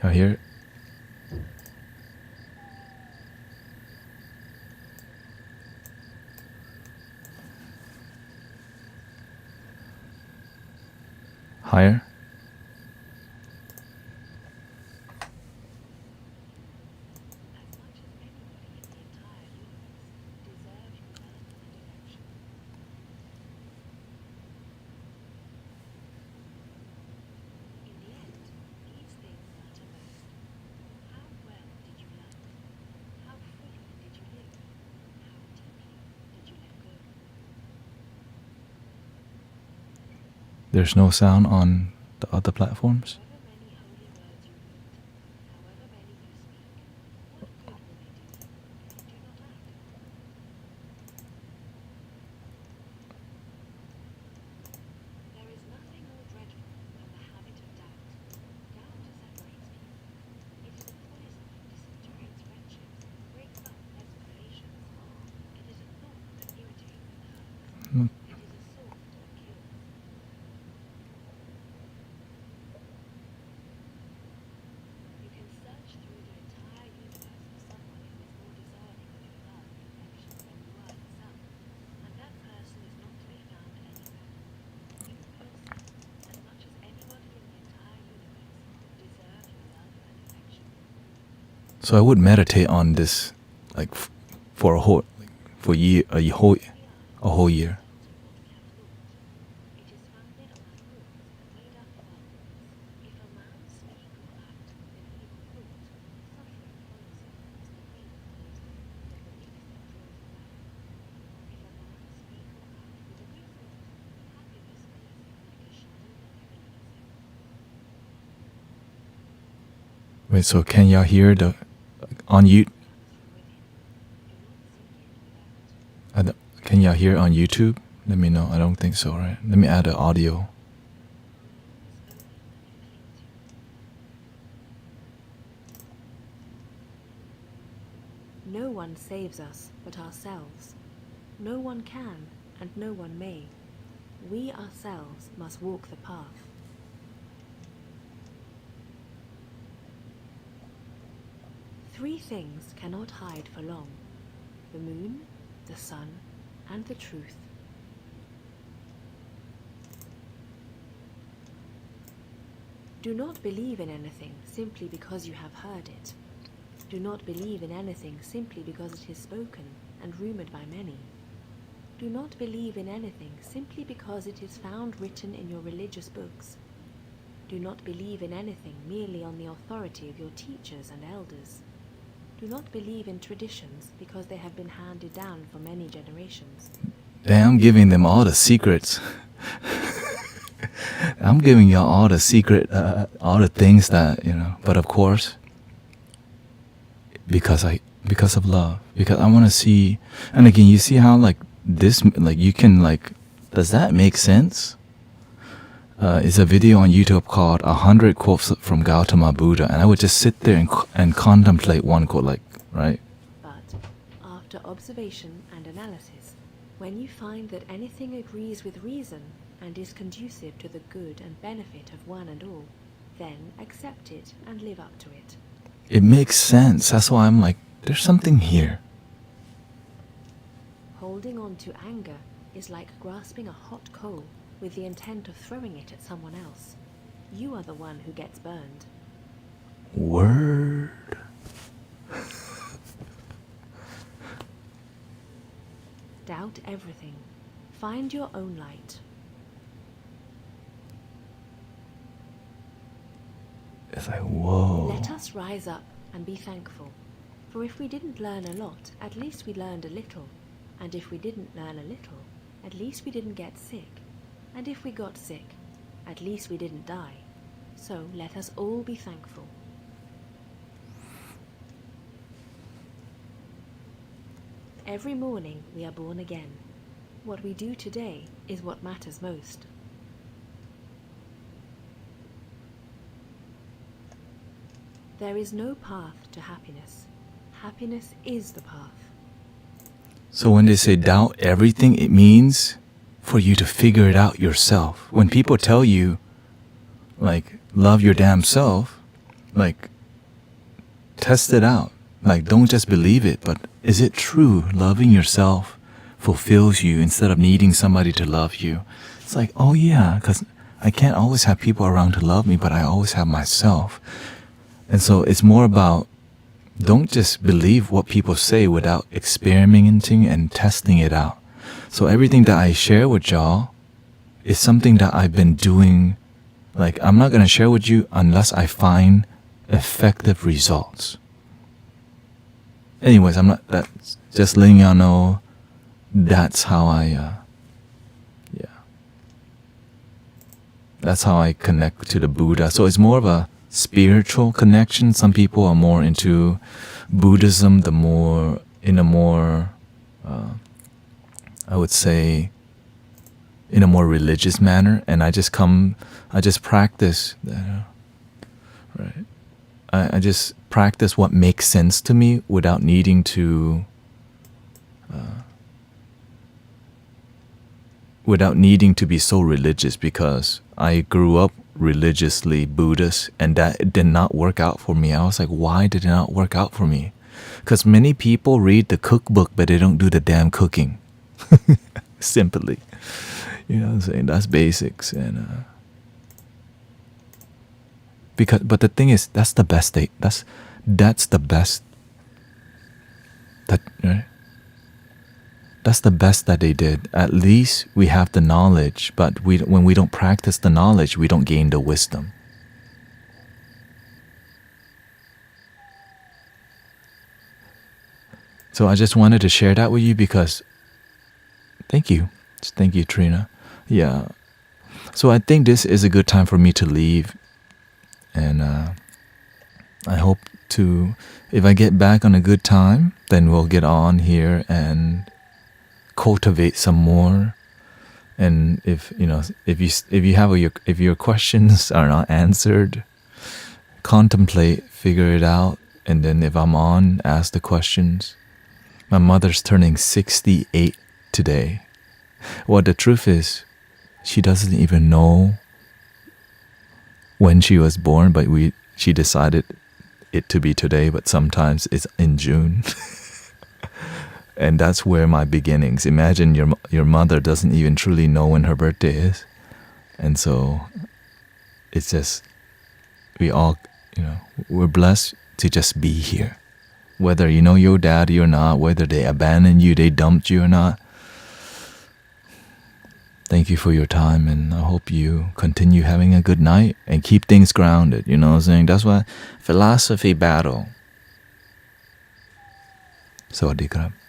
Y'all hear it? Higher? There's no sound on the other platforms? So I would meditate on this, like for a whole year. Wait, so can y'all hear on you? Can y'all hear on YouTube? Let me know. I don't think so, right? Let me add the audio. No one saves us but ourselves. No one can, and no one may. We ourselves must walk the path. Three things cannot hide for long: the moon, the sun, and the truth. Do not believe in anything simply because you have heard it. Do not believe in anything simply because it is spoken and rumored by many. Do not believe in anything simply because it is found written in your religious books. Do not believe in anything merely on the authority of your teachers and elders. Do not believe in traditions because they have been handed down for many generations. Damn, I'm giving them all the secrets. I'm giving y'all all the secret, all the things that, but of course, because of love, because I want to see, and again, you see how you can does that make sense? It's a video on YouTube called 100 Quotes from Gautama Buddha, and I would just sit there and contemplate one quote, right? But after observation and analysis, when you find that anything agrees with reason and is conducive to the good and benefit of one and all, then accept it and live up to it. It makes sense. That's why I'm like, there's something here. Holding on to anger is like grasping a hot coal with the intent of throwing it at someone else. You are the one who gets burned. Word. Doubt everything. Find your own light. It's like, whoa. Let us rise up and be thankful. For if we didn't learn a lot, at least we learned a little. And if we didn't learn a little, at least we didn't get sick. And if we got sick, at least we didn't die. So let us all be thankful. Every morning we are born again. What we do today is what matters most. There is no path to happiness. Happiness is the path. So when they say doubt everything, it means for you to figure it out yourself. When people tell you, like, love your damn self, like, test it out. Like, don't just believe it, but is it true loving yourself fulfills you instead of needing somebody to love you? It's like, oh yeah, because I can't always have people around to love me, but I always have myself. And so it's more about, don't just believe what people say without experimenting and testing it out. So everything that I share with y'all is something that I've been doing. Like, I'm not going to share with you unless I find effective results. Anyways, I'm not, that's just letting y'all know that's how that's how I connect to the Buddha. So it's more of a spiritual connection. Some people are more into Buddhism, in a more, I would say, in a more religious manner. And I just practice, right? I just practice what makes sense to me without needing to be so religious, because I grew up religiously Buddhist and that did not work out for me. I was like, why did it not work out for me? Because many people read the cookbook but they don't do the damn cooking. Simply, you know what I'm saying? That's basics. And but the thing is, that's the best that's the best right? That's the best that they did. At least we have the knowledge, but when we don't practice the knowledge, we don't gain the wisdom. So I just wanted to share that with you because, thank you, Trina. Yeah. So I think this is a good time for me to leave, and I hope if I get back on a good time, then we'll get on here and cultivate some more. And if your questions are not answered, contemplate, figure it out, and then if I'm on, ask the questions. My mother's turning 68 today. Well, the truth is, she doesn't even know when she was born, but she decided it to be today, but sometimes it's in June. And that's where my beginnings. Imagine your mother doesn't even truly know when her birthday is. And so it's just, we all, we're blessed to just be here. Whether you know your daddy or not, whether they abandoned you, they dumped you or not. Thank you for your time, and I hope you continue having a good night and keep things grounded. You know what I'm saying? That's why philosophy battle. สวัสดีครับ